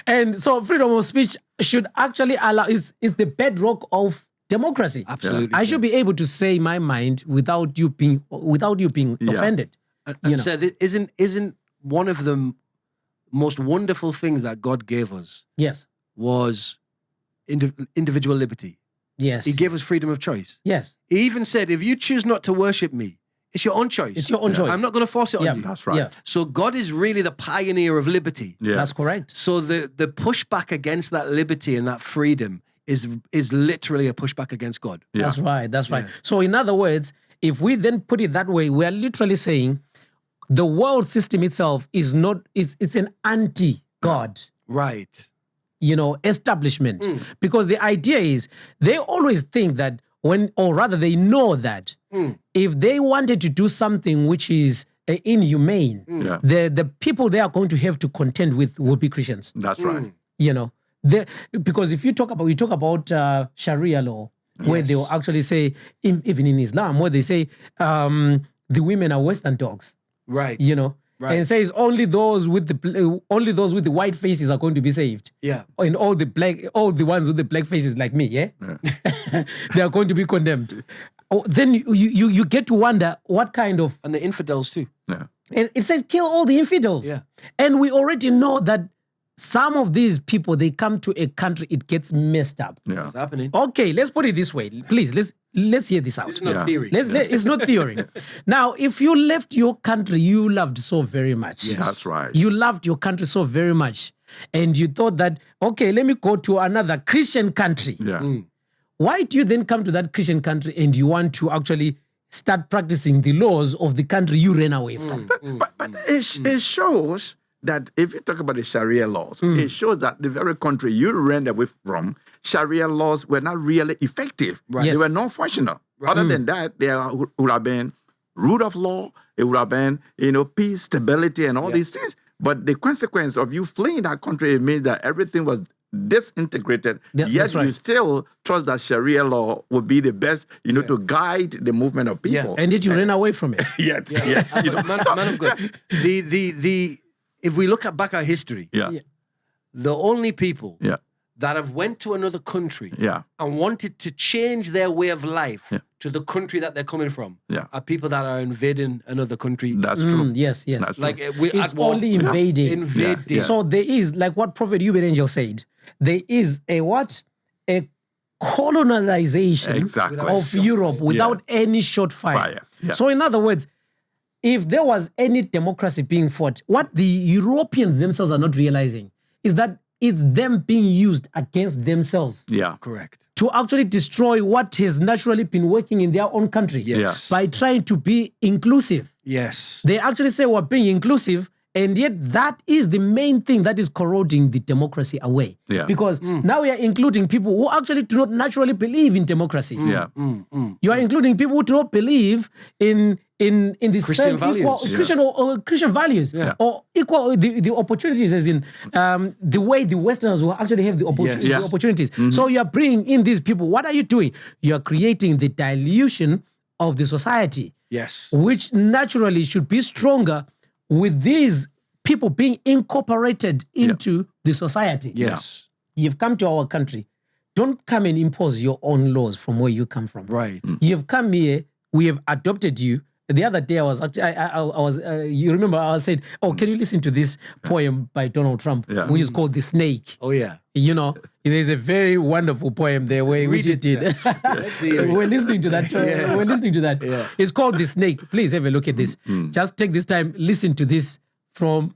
And so freedom of speech should actually allow is the bedrock of democracy. Absolutely. I should be able to say my mind without you being offended. And so isn't one of the most wonderful things that God gave us was individual liberty. Yes. He gave us freedom of choice. Yes. He even said, if you choose not to worship me, it's your own choice. It's your own choice. I'm not going to force it on you. That's right. So God is really the pioneer of liberty. That's correct. So the pushback against that liberty and that freedom is literally a pushback against God. That's right. So in other words, if we then put it that way, we are literally saying the world system itself is not, it's an anti-God. Right. establishment. Because the idea is they always think that they know that if they wanted to do something which is inhumane, the people they are going to have to contend with will be Christians. That's right. Because if we talk about Sharia law, where they will actually say, even in Islam, where they say the women are Western dogs, right? Right. And says only those with the white faces are going to be saved. Yeah. And all the ones with the black faces like me, they are going to be condemned. Then you get to wonder what kind of... And the infidels too. Yeah. And it says kill all the infidels. Yeah. And we already know that some of these people, they come to a country, it gets messed up. Yeah. What's happening? Okay, let's put it this way. Please, let's hear this out. It's not theory. It's not theory. Now, if you left your country you loved so very much. Yes. That's right. You loved your country so very much. And you thought that, okay, let me go to another Christian country. Yeah. Why do you then come to that Christian country and you want to actually start practicing the laws of the country you ran away from? But it shows that if you talk about the Sharia laws, it shows that the very country you ran away from, Sharia laws were not really effective. Right. They Yes. were non-functional. Other than that, there would have been rule of law, it would have been, peace, stability, and all these things. But the consequence of you fleeing that country means that everything was disintegrated. Yeah, yet that's right. you still trust that Sharia law would be the best, to guide the movement of people. And yet you ran away from it. Yet, yes. Man of God. If we look back at history, the only people that have went to another country and wanted to change their way of life to the country that they're coming from are people that are invading another country. That's true. Yes. That's Like true. we're It's at war. only invading. Invading. Yeah. So there is, like what Prophet Hubert Angel said, there is a what? A colonization Exactly. of Europe without any short fire. Yeah. So in other words, if there was any democracy being fought, what the Europeans themselves are not realizing is that it's them being used against themselves Yeah. Correct. to actually destroy what has naturally been working in their own country Yes. by trying to be inclusive. Yes. They actually say we're being inclusive, and yet that is the main thing that is corroding the democracy away. Yeah. Because now we are including people who actually do not naturally believe in democracy. Yeah. You are including people who do not believe in the Christian same values. equal, Christian values or equal the opportunities, as in the way the Westerners will actually have the opportunities. So you are bringing in these people. What are you doing? You are creating the dilution of the society. Yes. Which naturally should be stronger with these people being incorporated into the society. Yes. You've come to our country. Don't come and impose your own laws from where you come from. Right. You've come here. We have adopted you. The other day I was actually, you remember I said, can you listen to this poem by Donald Trump, which is called The Snake? Oh, yeah. There's a very wonderful poem there which he did. We're listening to that. We're listening to that. Yeah. It's called The Snake. Please have a look at this. Just take this time, listen to this from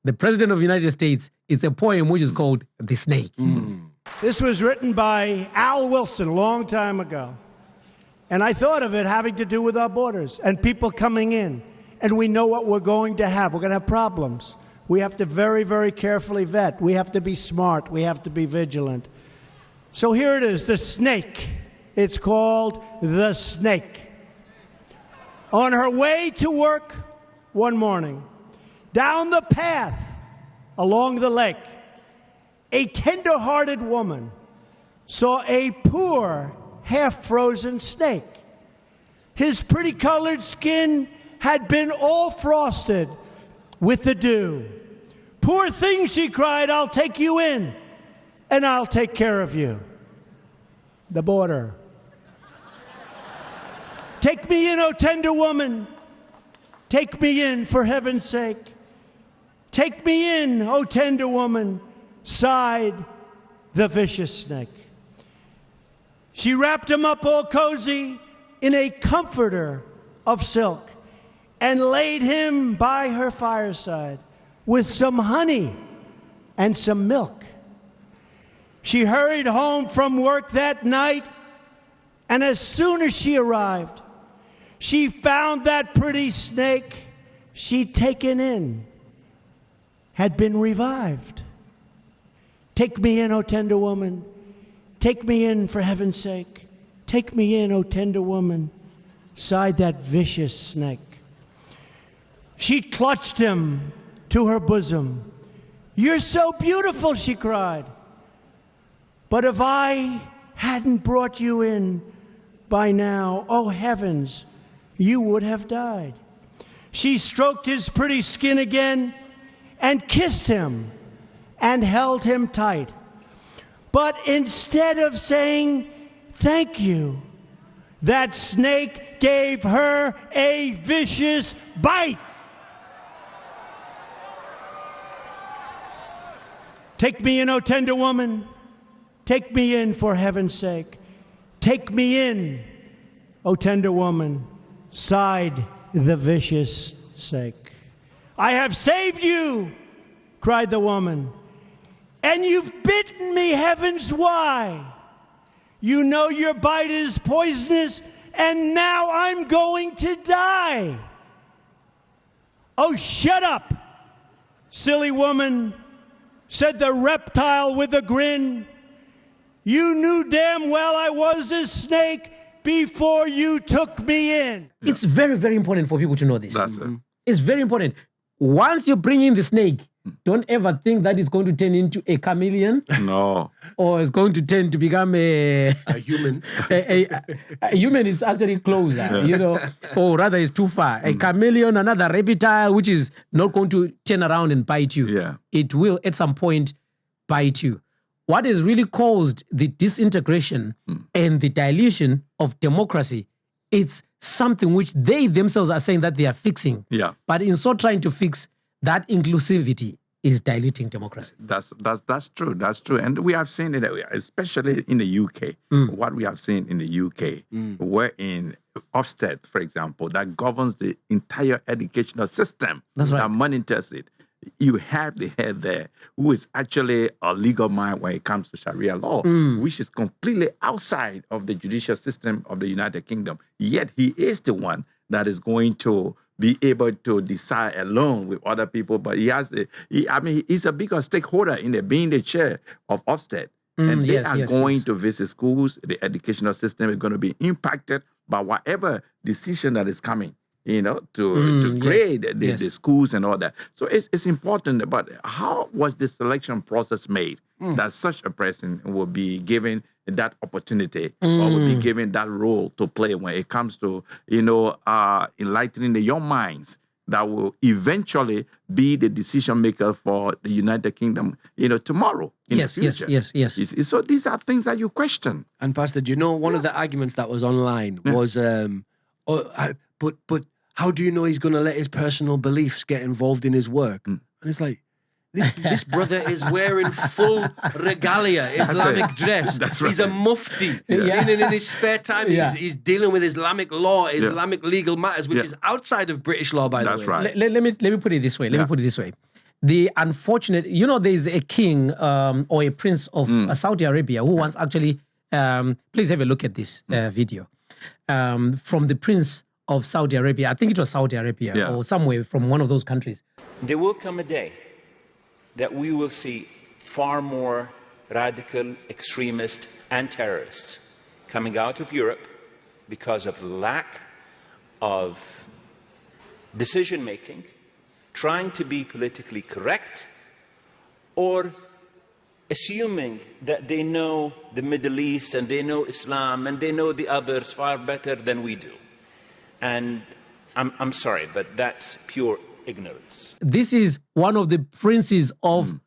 the President of the United States. It's a poem which is called The Snake. This was written by Al Wilson a long time ago. And I thought of it having to do with our borders and people coming in. And we know what we're going to have. We're going to have problems. We have to very, very carefully vet. We have to be smart. We have to be vigilant. So here it is, The Snake. It's called The Snake. On her way to work one morning, down the path along the lake, a tender-hearted woman saw a poor, half-frozen snake. His pretty-colored skin had been all frosted with the dew. "Poor thing," she cried, "I'll take you in, and I'll take care of you." The border. "Take me in, O tender woman. Take me in, for heaven's sake. Take me in, O tender woman," sighed the vicious snake. She wrapped him up all cozy in a comforter of silk and laid him by her fireside with some honey and some milk. She hurried home from work that night, and as soon as she arrived, she found that pretty snake she'd taken in had been revived. Take me in, O tender woman. Take me in, for heaven's sake. Take me in, O tender woman, sighed that vicious snake. She clutched him to her bosom. You're so beautiful, she cried. But if I hadn't brought you in by now, oh heavens, you would have died. She stroked his pretty skin again and kissed him and held him tight. But instead of saying thank you, that snake gave her a vicious bite. Take me in, O tender woman. Take me in, for heaven's sake. Take me in, O tender woman, sighed the vicious snake. I have saved you, cried the woman, and you've bitten me, heavens, why? You know your bite is poisonous, and now I'm going to die. Oh, shut up, silly woman, said the reptile with a grin. You knew damn well I was a snake before you took me in. Yeah. It's very, very important for people to know this. That's it. It's very important. Once you bring in the snake, don't ever think that it's going to turn into a chameleon. No. Or it's going to turn to become a human. A human is actually closer, you know, or rather it's too far. A chameleon, another reptile, which is not going to turn around and bite you. Yeah. It will at some point bite you. What has really caused the disintegration and the dilution of democracy, it's something which they themselves are saying that they are fixing. Yeah. But in so trying to fix that, inclusivity is diluting democracy. That's true. That's true. And we have seen it, especially in the UK. What we have seen in the UK, where in Ofsted, for example, that governs the entire educational system, That's right, that monitors it. You have the head there who is actually a legal mind when it comes to Sharia law, which is completely outside of the judicial system of the United Kingdom. Yet he is the one that is going to be able to decide alone with other people. But he's a bigger stakeholder in being the chair of Ofsted. And they are going to visit schools. The educational system is going to be impacted by whatever decision that is coming, you know, to grade the schools and all that. So it's important. But how was the selection process made that such a person will be given that opportunity or will be given that role to play when it comes to, you know, enlightening the young minds that will eventually be the decision maker for the United Kingdom, you know, tomorrow in the future. Yes. So these are things that you question. And Pastor, do you know one of the arguments that was online was, but how do you know he's going to let his personal beliefs get involved in his work? And it's like, this brother is wearing full regalia, Islamic dress. That's right. He's a mufti. And in his spare time, he's dealing with Islamic law, Islamic legal matters, which is outside of British law, by the way. That's right. Let me put it this way. The unfortunate, you know, there's a king or a prince of Saudi Arabia who once actually, please have a look at this video, from the prince of Saudi Arabia. I think it was Saudi Arabia or somewhere from one of those countries. There will come a day that we will see far more radical extremists and terrorists coming out of Europe because of the lack of decision-making, trying to be politically correct, or assuming that they know the Middle East and they know Islam and they know the others far better than we do. And I'm sorry, but that's pure ignorance. This is one of the princes of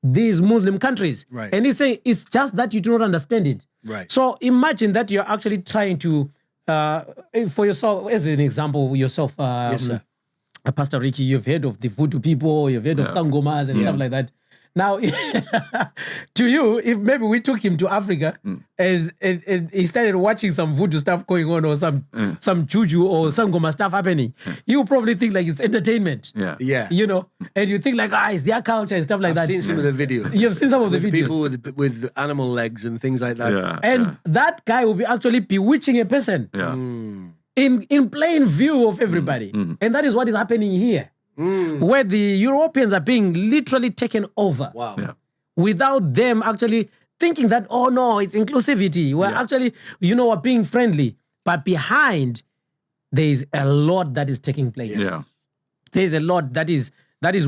these Muslim countries. Right. And he's saying it's just that you do not understand it. Right. So imagine that you're actually trying to, for yourself, as an example, yourself, yes, sir. Pastor Ricky, you've heard of the voodoo people, you've heard of sangomas and stuff like that. Now, to you, if maybe we took him to Africa and he started watching some voodoo stuff going on or some juju or sangoma stuff happening, you would probably think like it's entertainment. Yeah. You know, and you think like, it's their culture and stuff like that. I've seen some of the videos. You've seen some of the videos. People with animal legs and things like that. Yeah. And that guy will be actually bewitching a person in plain view of everybody. And that is what is happening here. Where the Europeans are being literally taken over. Wow. without them actually thinking that, oh no, it's inclusivity. We're actually, we're being friendly. But behind, there is a lot that is taking place. Yeah. There's a lot that is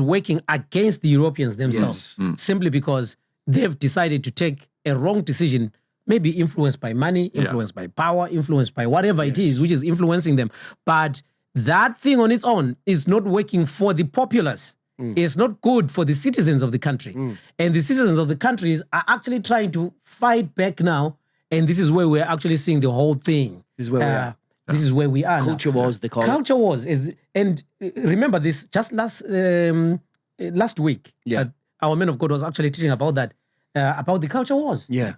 working against the Europeans themselves, simply because they've decided to take a wrong decision, maybe influenced by money, influenced by power, influenced by whatever it is, which is influencing them. But that thing on its own is not working for the populace. It's not good for the citizens of the country. And the citizens of the countries are actually trying to fight back now. And this is where we're actually seeing the whole thing. This is where we are. This is where we are. Culture wars, they call it. Culture wars and remember this. Just last week, our man of God was actually teaching about that, about the culture wars. Yeah,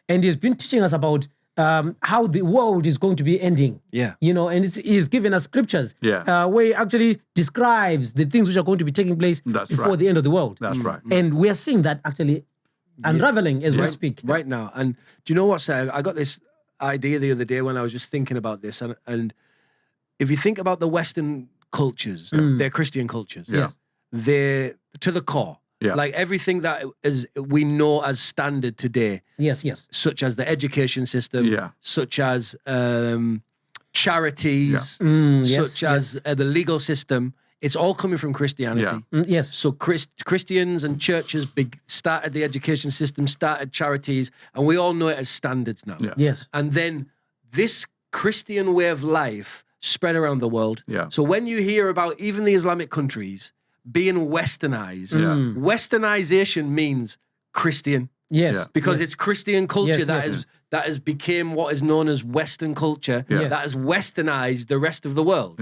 and he's been teaching us about how the world is going to be ending. Yeah, and he's given us scriptures. Where he actually describes the things which are going to be taking place before the end of the world. That's right. And we are seeing that actually unraveling as we speak right now. And do you know what, Sir? I got this idea the other day when I was just thinking about this, and if you think about the Western cultures, they're Christian cultures. They're to the core. Like everything that is we know as standard today. Yes. Such as the education system. Such as charities. Such as the legal system. It's all coming from Christianity. Yes. So Christians and churches started the education system, started charities, and we all know it as standards now. Yes. And then this Christian way of life spread around the world. So when you hear about even the Islamic countries being westernized, westernization means Christian. Yes. Because it's Christian culture that has became what is known as Western culture, that has westernized the rest of the world.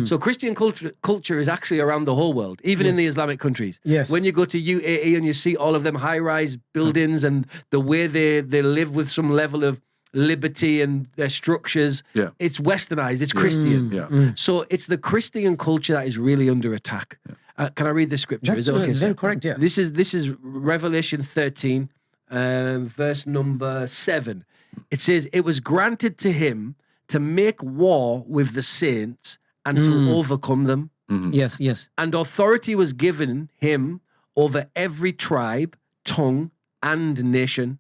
So Christian culture is actually around the whole world, even in the Islamic countries. When you go to UAE and you see all of them high-rise buildings and the way they live with some level of liberty and their structures, it's westernized, it's Christian. So it's the Christian culture that is really under attack. Can I read the scripture? That's is it okay, very correct, This is Revelation 13, verse number 7. It says, it was granted to him to make war with the saints and to overcome them. Yes. And authority was given him over every tribe, tongue, and nation.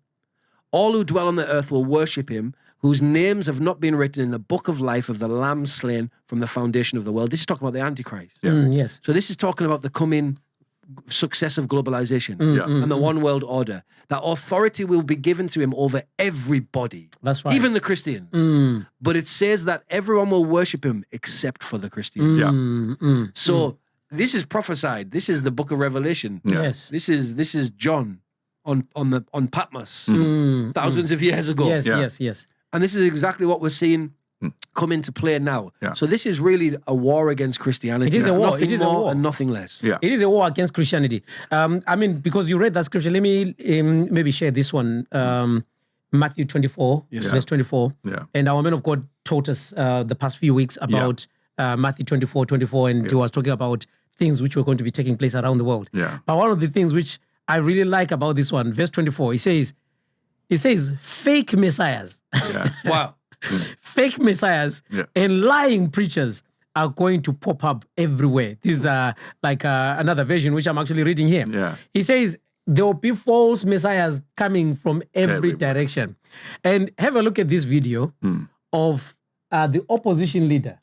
All who dwell on the earth will worship him, whose names have not been written in the book of life of the Lamb slain from the foundation of the world. This is talking about the Antichrist. Yes. So this is talking about the coming success of globalization and the one world order. That authority will be given to him over everybody. That's right. Even the Christians. But it says that everyone will worship him except for the Christians. So this is prophesied. This is the book of Revelation. Yes. This is John on Patmos thousands of years ago. Yes. And this is exactly what we're seeing come into play now. So this is really a war against Christianity. It is a war. Nothing It is a more war. and nothing less. It is a war against Christianity. Because you read that scripture, let me maybe share this one. Matthew 24, verse 24. And our man of God taught us the past few weeks about Matthew 24, and he was talking about things which were going to be taking place around the world. But one of the things which I really like about this one, verse 24, it says fake messiahs. Wow. Fake messiahs and lying preachers are going to pop up everywhere. This is like another version which I'm actually reading here. He says there will be false messiahs coming from every direction. And have a look at this video of the opposition leader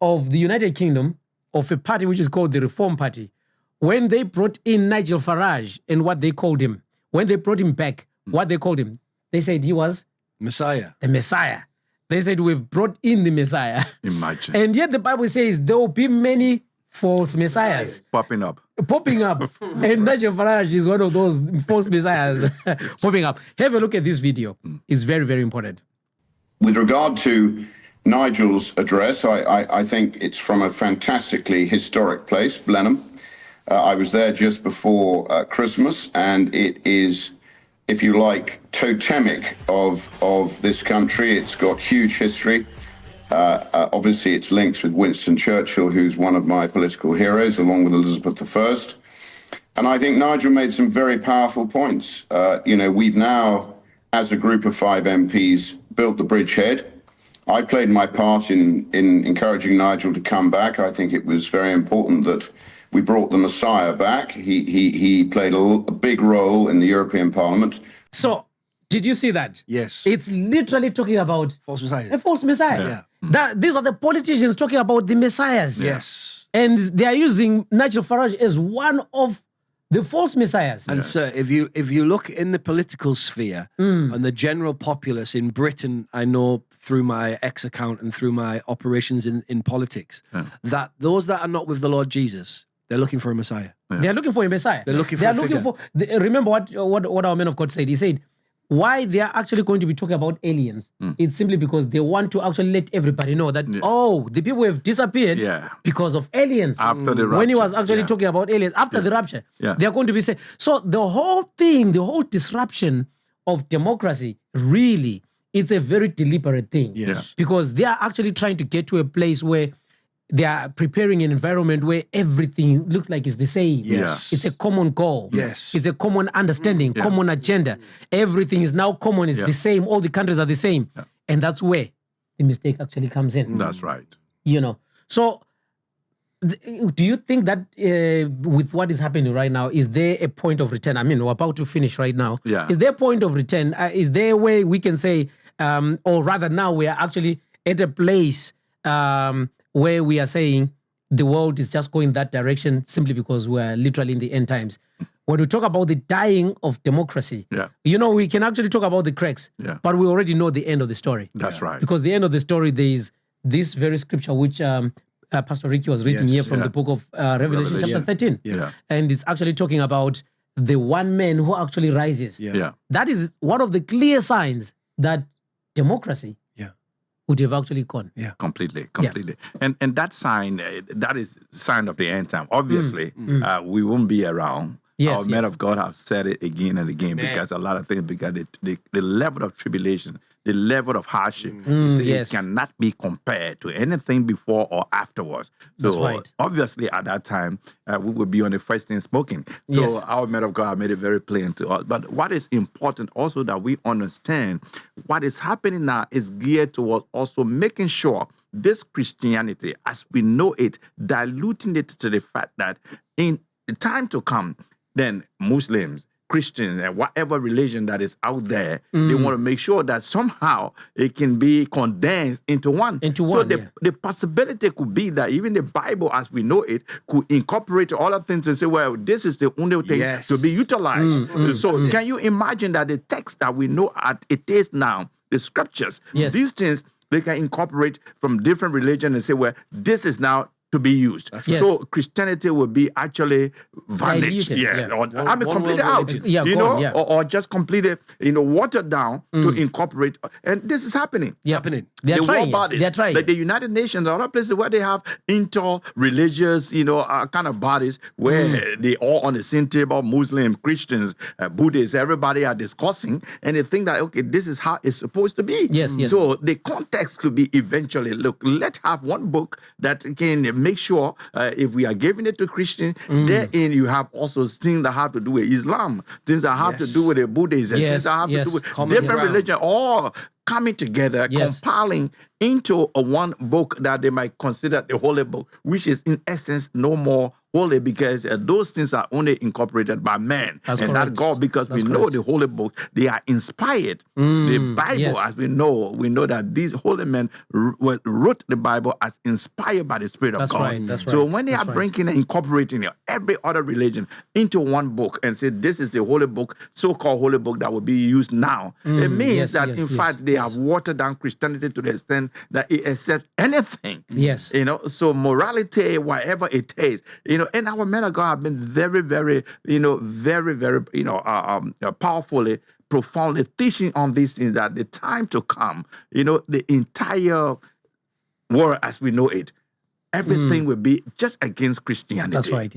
of the United Kingdom of a party which is called the Reform Party. When they brought in Nigel Farage and what they called him, when they brought him back, what they called him, they said he was Messiah. The Messiah. They said, we've brought in the Messiah. Imagine. And yet the Bible says there will be many false messiahs. Popping up. And Nigel Farage is one of those false messiahs popping up. Have a look at this video. It's very, very important. With regard to Nigel's address, I think it's from a fantastically historic place, Blenheim. I was there just before Christmas, and it is, if you like, totemic of this country. It's got huge history. Obviously, it's links with Winston Churchill, who's one of my political heroes, along with Elizabeth I. And I think Nigel made some very powerful points. We've now, as a group of 5 MPs, built the bridgehead. I played my part in encouraging Nigel to come back. I think it was very important that We brought the Messiah back. He played a big role in the European Parliament. So, did you see that? Yes. It's literally talking about False Messiah. a false Messiah. Yeah. These are the politicians talking about the messiahs. Yes. And they are using Nigel Farage as one of the false messiahs. And sir, if you look in the political sphere and the general populace in Britain, I know through my X account and through my operations in politics, that those that are not with the Lord Jesus, they're looking for a Messiah. They are looking for a messiah. They're looking for remember what our man of God said. He said, why they are actually going to be talking about aliens, it's simply because they want to actually let everybody know that, the people have disappeared because of aliens. After the rapture. When he was actually talking about aliens, after the rapture, they are going to be saying. So the whole thing, the whole disruption of democracy, really, it's a very deliberate thing. Yes. Because they are actually trying to get to a place where they are preparing an environment where everything looks like it's the same. Yes. It's a common goal. Yes. It's a common understanding, common agenda. Everything is now common. It's the same. All the countries are the same. And that's where the mistake actually comes in. That's right. So do you think that with what is happening right now, is there a point of return? I mean, we're about to finish right now. Yeah. Is there a point of return? Is there a way we can say, or rather now we are actually at a place where we are saying the world is just going that direction simply because we're literally in the end times? When we talk about the dying of democracy, we can actually talk about the cracks, but we already know the end of the story. That's right. Because the end of the story, there is this very scripture which Pastor Ricky was reading here from the book of Revelation chapter 13. And it's actually talking about the one man who actually rises. That is one of the clear signs that democracy would have actually gone. Completely. And that sign, that is sign of the end time. Obviously, we won't be around. Our men of God have said it again and again because a lot of things, because the level of tribulation, the level of hardship, it cannot be compared to anything before or afterwards. So obviously at that time, we would be on the first thing smoking. So our men of God have made it very plain to us. But what is important also that we understand, what is happening now is geared towards also making sure this Christianity, as we know it, diluting it to the fact that in the time to come, then Muslims, Christians, and whatever religion that is out there, they want to make sure that somehow it can be condensed into one. So the possibility could be that even the Bible, as we know it, could incorporate all of things and say, well, this is the only thing to be utilized. So can you imagine that the text that we know as it is now, the scriptures, these things, they can incorporate from different religions and say, well, this is now to be used. So Christianity will be actually vanished. Completely out. Or just completely, watered down to incorporate. And this is happening. They're trying. Bodies, they're trying. like the United Nations, other places where they have inter-religious, kind of bodies where they all on the same table, Muslim, Christians, Buddhists, everybody are discussing, and they think that, okay, this is how it's supposed to be. So the context could be eventually, look, let's have one book that can make sure if we are giving it to Christians, therein you have also things that have to do with Islam, things that have to do with the Buddhism, things that have to do with different religions, all coming together, compiling into a one book that they might consider the holy book, which is in essence no more holy because those things are only incorporated by man not God, because we know the holy books, they are inspired. The Bible, as we know that these holy men wrote the Bible as inspired by the Spirit of God. So when they are bringing and incorporating every other religion into one book and say this is the holy book, so-called holy book that will be used now, it means that in fact they have watered down Christianity to the extent that it accepts anything. So morality, whatever it is, and our men of God have been very, very, very, powerfully, profoundly teaching on these things, that the time to come, the entire world as we know it, everything will be just against Christianity. That's right,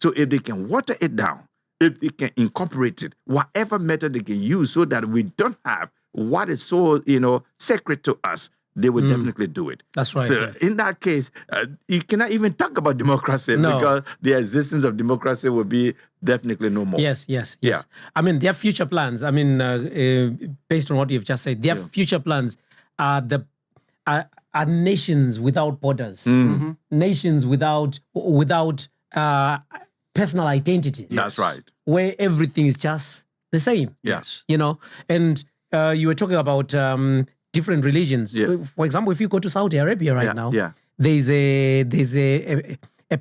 So if they can water it down, if they can incorporate it, whatever method they can use so that we don't have what is so, sacred to us, they will definitely do it. That's right. So in that case, you cannot even talk about democracy because the existence of democracy will be definitely no more. Yes. I mean, their future plans, based on what you've just said, their future plans are nations without borders, nations without personal identities. That's right. Where everything is just the same. Yes. You know, and you were talking about different religions. Yeah. For example, if you go to Saudi Arabia right now, yeah. there's a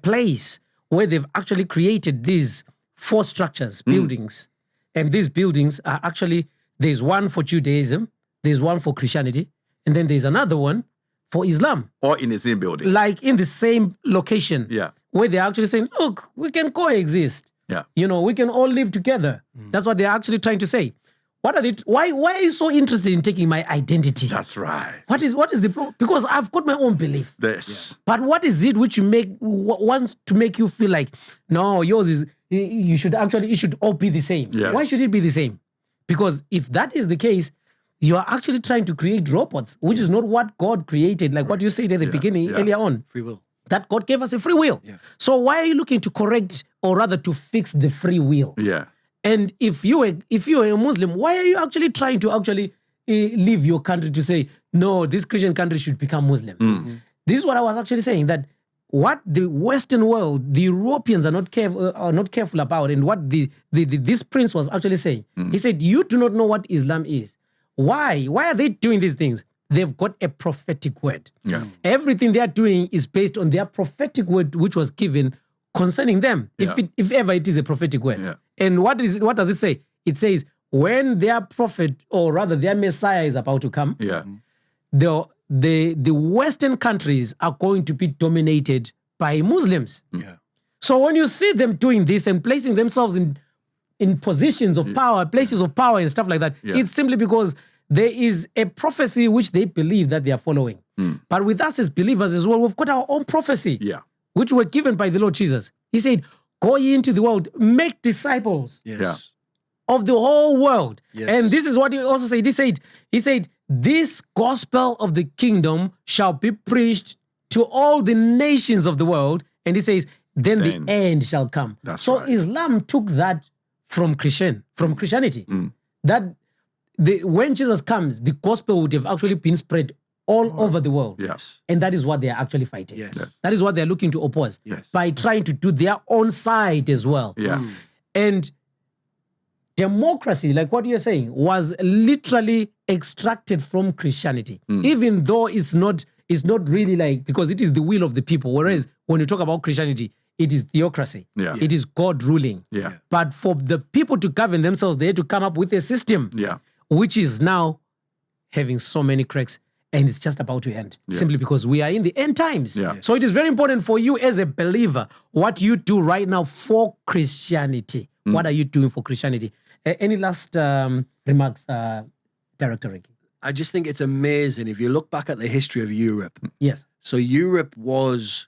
place where they've actually created these 4 structures, buildings. And these buildings are actually, there's one for Judaism, there's one for Christianity, and then there's another one for Islam. Or in the same building. Like in the same location. Yeah. Where they're actually saying, look, we can coexist. Yeah. You know, we can all live together. That's what they're actually trying to say. What are they? Why are you so interested in taking my identity? That's right. What is the problem? Because I've got my own belief. This. But what is it which wants to make you feel like, no, yours is, it should all be the same. Yes. Why should it be the same? Because if that is the case, you are actually trying to create robots, which is not what God created, like what you said at the beginning, earlier on. Free will. That God gave us a free will. Yeah. So why are you looking to correct, or rather to fix the free will? Yeah. And if you are a Muslim, why are you actually trying to leave your country to say, no, this Christian country should become Muslim? This is what I was actually saying, that what the Western world, the Europeans are not careful about, and what this prince was actually saying. He said, you do not know what Islam is. Why? Why are they doing these things? They've got a prophetic word. Yeah. Everything they are doing is based on their prophetic word, which was given concerning them, if ever it is a prophetic word. Yeah. And what does it say? It says, when their prophet, or rather their Messiah, is about to come, the Western countries are going to be dominated by Muslims. Yeah. So when you see them doing this and placing themselves in positions of power, places of power and stuff like that, it's simply because there is a prophecy which they believe that they are following. But with us as believers as well, we've got our own prophecy, which were given by the Lord Jesus. He said, go ye into the world, make disciples of the whole world. Yes. And this is what he also said. He said, this gospel of the kingdom shall be preached to all the nations of the world. And he says, then the end shall come. So right. Islam took that from Christianity. That when Jesus comes, the gospel would have actually been spread all over the world. Yes. And that is what they are actually fighting. Yes. That is what they're looking to oppose by trying to do their own side as well. Yeah. And democracy, like what you're saying, was literally extracted from Christianity, even though it's not really like, because it is the will of the people. Whereas when you talk about Christianity, it is theocracy. Yeah. It is God ruling. Yeah. But for the people to govern themselves, they had to come up with a system which is now having so many cracks, and it's just about to end simply because we are in the end times. Yeah. So it is very important for you as a believer, what you do right now for Christianity. What are you doing for Christianity? Any last remarks, Director Ricky? I just think it's amazing if you look back at the history of Europe. Yes. So Europe was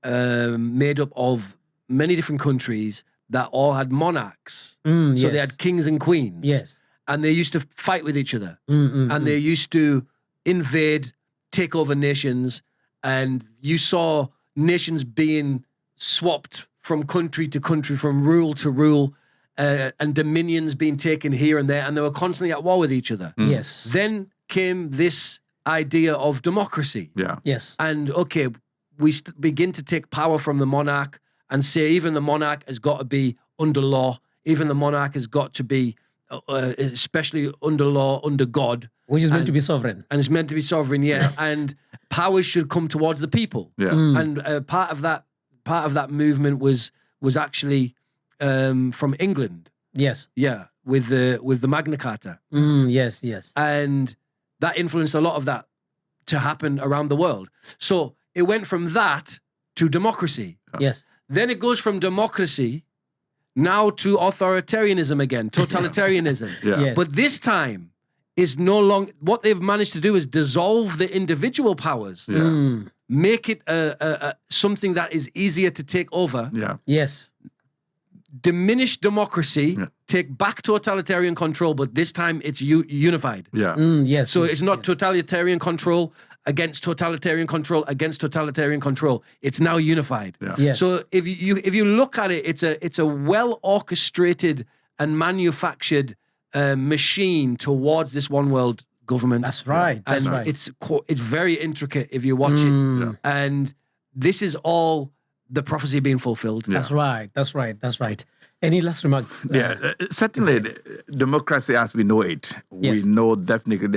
made up of many different countries that all had monarchs. So they had kings and queens. Yes. And they used to fight with each other. And they used to invade, take over nations. And you saw nations being swapped from country to country, from rule to rule, and dominions being taken here and there. And they were constantly at war with each other. Yes. Then came this idea of democracy. Yeah. Yes. And okay, we begin to take power from the monarch and say even the monarch has got to be under law. Even the monarch has got to be, especially under law, under God. Which is meant to be sovereign. And it's meant to be sovereign, and powers should come towards the people. Yeah. And part of that movement was actually from England. Yes. Yeah, with the Magna Carta. Yes, yes. And that influenced a lot of that to happen around the world. So it went from that to democracy. Yes. Then it goes from democracy now to authoritarianism again, totalitarianism. Yes. But this time is no longer, what they've managed to do is dissolve the individual powers, make it something that is easier to take over. Yeah. Yes. Diminish democracy, take back totalitarian control, but this time it's unified. Yeah. Yes. So yes, it's not yes. totalitarian control against totalitarian control against totalitarian control. It's now unified. Yeah. Yes. So if you look at it, it's a well orchestrated and manufactured machine towards this one world government. That's right. That's And right. it's very intricate if you watch it. And this is all the prophecy being fulfilled. Yeah. That's right. Any last remark? Certainly, democracy as we know it, we know definitely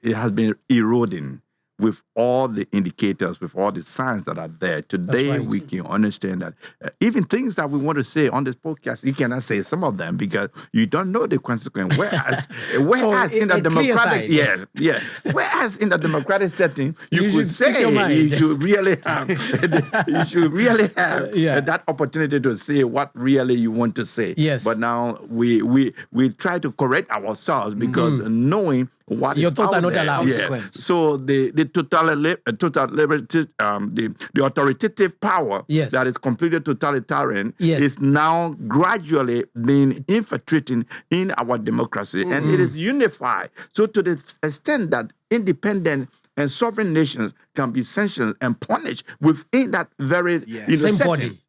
it has been eroding with all the indicators, with all the signs that are there. Today, we can understand that even things that we want to say on this podcast, you cannot say some of them because you don't know the consequence. Whereas in the democratic, whereas in the democratic setting, you could say you should really have, that opportunity to say what really you want to say. Yes. But now we try to correct ourselves because knowing what your is thoughts out are not there. allowed. Yeah. So the authoritative power that is completely totalitarian is now gradually being infiltrating in our democracy, and it is unified. So to the extent that independent and sovereign nations can be sanctioned and punished within that very same setting. body.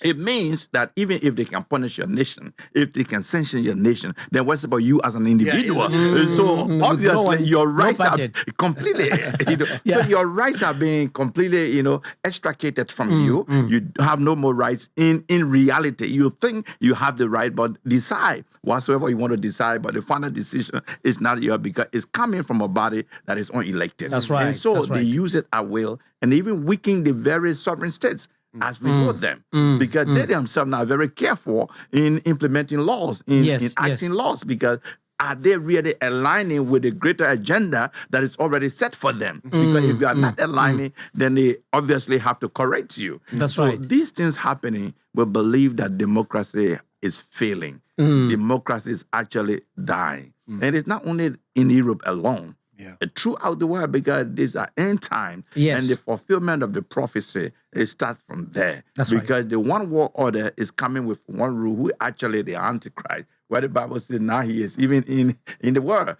It means that even if they can punish your nation, if they can sanction your nation, then what's about you as an individual? So obviously your rights are completely, so your rights are being completely, extricated from you. You have no more rights in reality. You think you have the right, but decide whatsoever you want to decide, but the final decision is not yours because it's coming from a body that is unelected. That's right. And so they use it at will and even weaken the very sovereign states as we know them, because they themselves are very careful in implementing laws, in acting laws, because are they really aligning with the greater agenda that is already set for them? Because if you are not aligning, then they obviously have to correct you. That's so right. These things happening will believe that democracy is failing. Democracy is actually dying. And it's not only in Europe alone. Throughout the world, because these are end time, and the fulfillment of the prophecy it starts from there. Because the one world order is coming with one rule, who actually the Antichrist, where the Bible says now he is even in the world,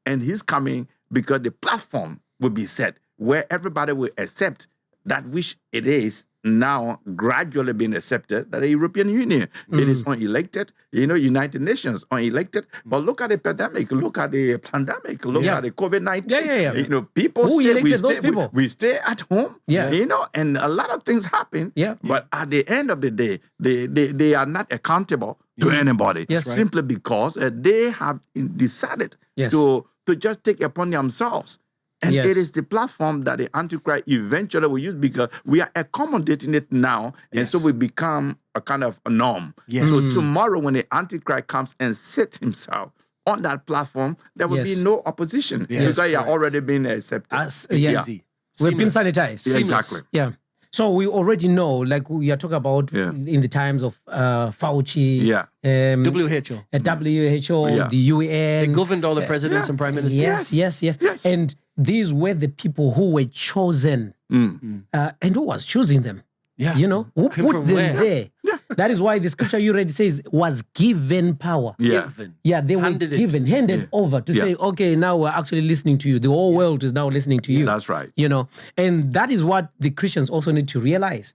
and he's coming because the platform will be set where everybody will accept that which it is now gradually being accepted, that the European Union, it is unelected, United Nations unelected. But look at the pandemic, look at the pandemic, look at the COVID-19. People we stay at home, and a lot of things happen. But at the end of the day, they are not accountable to anybody, simply because they have decided to just take upon themselves. And it is the platform that the Antichrist eventually will use because we are accommodating it now. And so we become a kind of a norm. So tomorrow when the Antichrist comes and sits himself on that platform, there will be no opposition because you are already being accepted. We've been sanitized. Exactly. Yeah. So we already know, like we are talking about in the times of Fauci, WHO, the UN. They governed all the presidents and prime ministers. Yes. And these were the people who were chosen. And who was choosing them? Who put them there? That is why the scripture you read says was given power. They were handed over to say, okay, now we're actually listening to you. The whole world is now listening to you. That's right. And that is what the Christians also need to realize.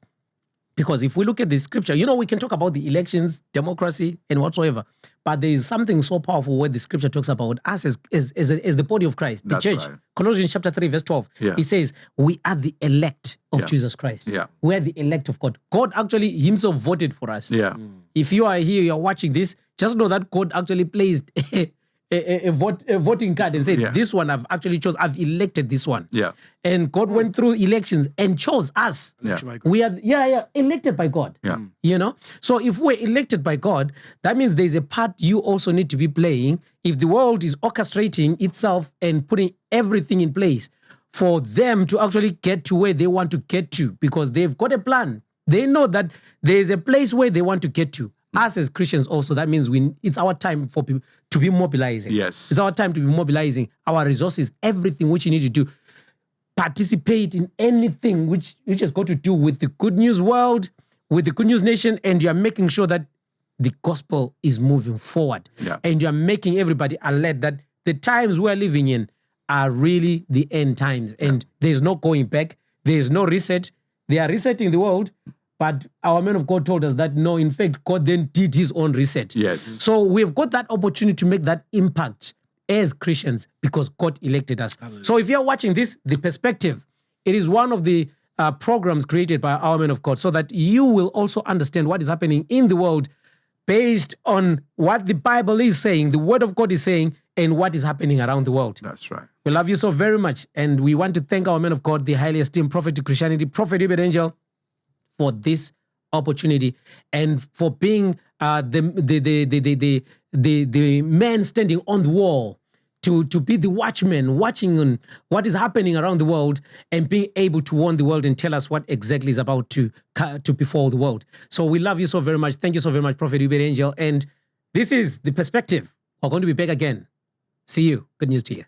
Because if we look at the scripture, we can talk about the elections, democracy, and whatsoever. But there is something so powerful where the scripture talks about us as the body of Christ, the church. Right. Colossians chapter 3, verse 12. It says, we are the elect of Jesus Christ. We are the elect of God. God actually himself voted for us. If you are here, you are watching this, just know that God actually placed a voting card and said, this one I've actually chose. I've elected this one. And God went through elections and chose us. We are elected by God. So if we're elected by God, that means there's a part you also need to be playing. If the world is orchestrating itself and putting everything in place for them to actually get to where they want to get to, because they've got a plan. They know that there's a place where they want to get to. Us as Christians also, that means it's our time for people to be mobilizing. It's our time to be mobilizing our resources, everything which you need to do. Participate in anything which has got to do with the good news world, with the good news nation, and you're making sure that the gospel is moving forward. And you're making everybody alert that the times we're living in are really the end times. And there's no going back. There's no reset. They are resetting the world. But our man of God told us that, no, in fact, God then did his own reset. So we've got that opportunity to make that impact as Christians because God elected us. So if you're watching this, the perspective, it is one of the programs created by our men of God so that you will also understand what is happening in the world based on what the Bible is saying, the Word of God is saying, and what is happening around the world. That's right. We love you so very much. And we want to thank our men of God, the highly esteemed prophet to Christianity, Prophet Hubert Angel, for this opportunity and for being the man standing on the wall to be the watchman, watching on what is happening around the world and being able to warn the world and tell us what exactly is about to befall the world. So we love you so very much. Thank you so very much, Prophet Hubert Angel. And this is The Perspective. We're going to be back again. See you. Good news to you.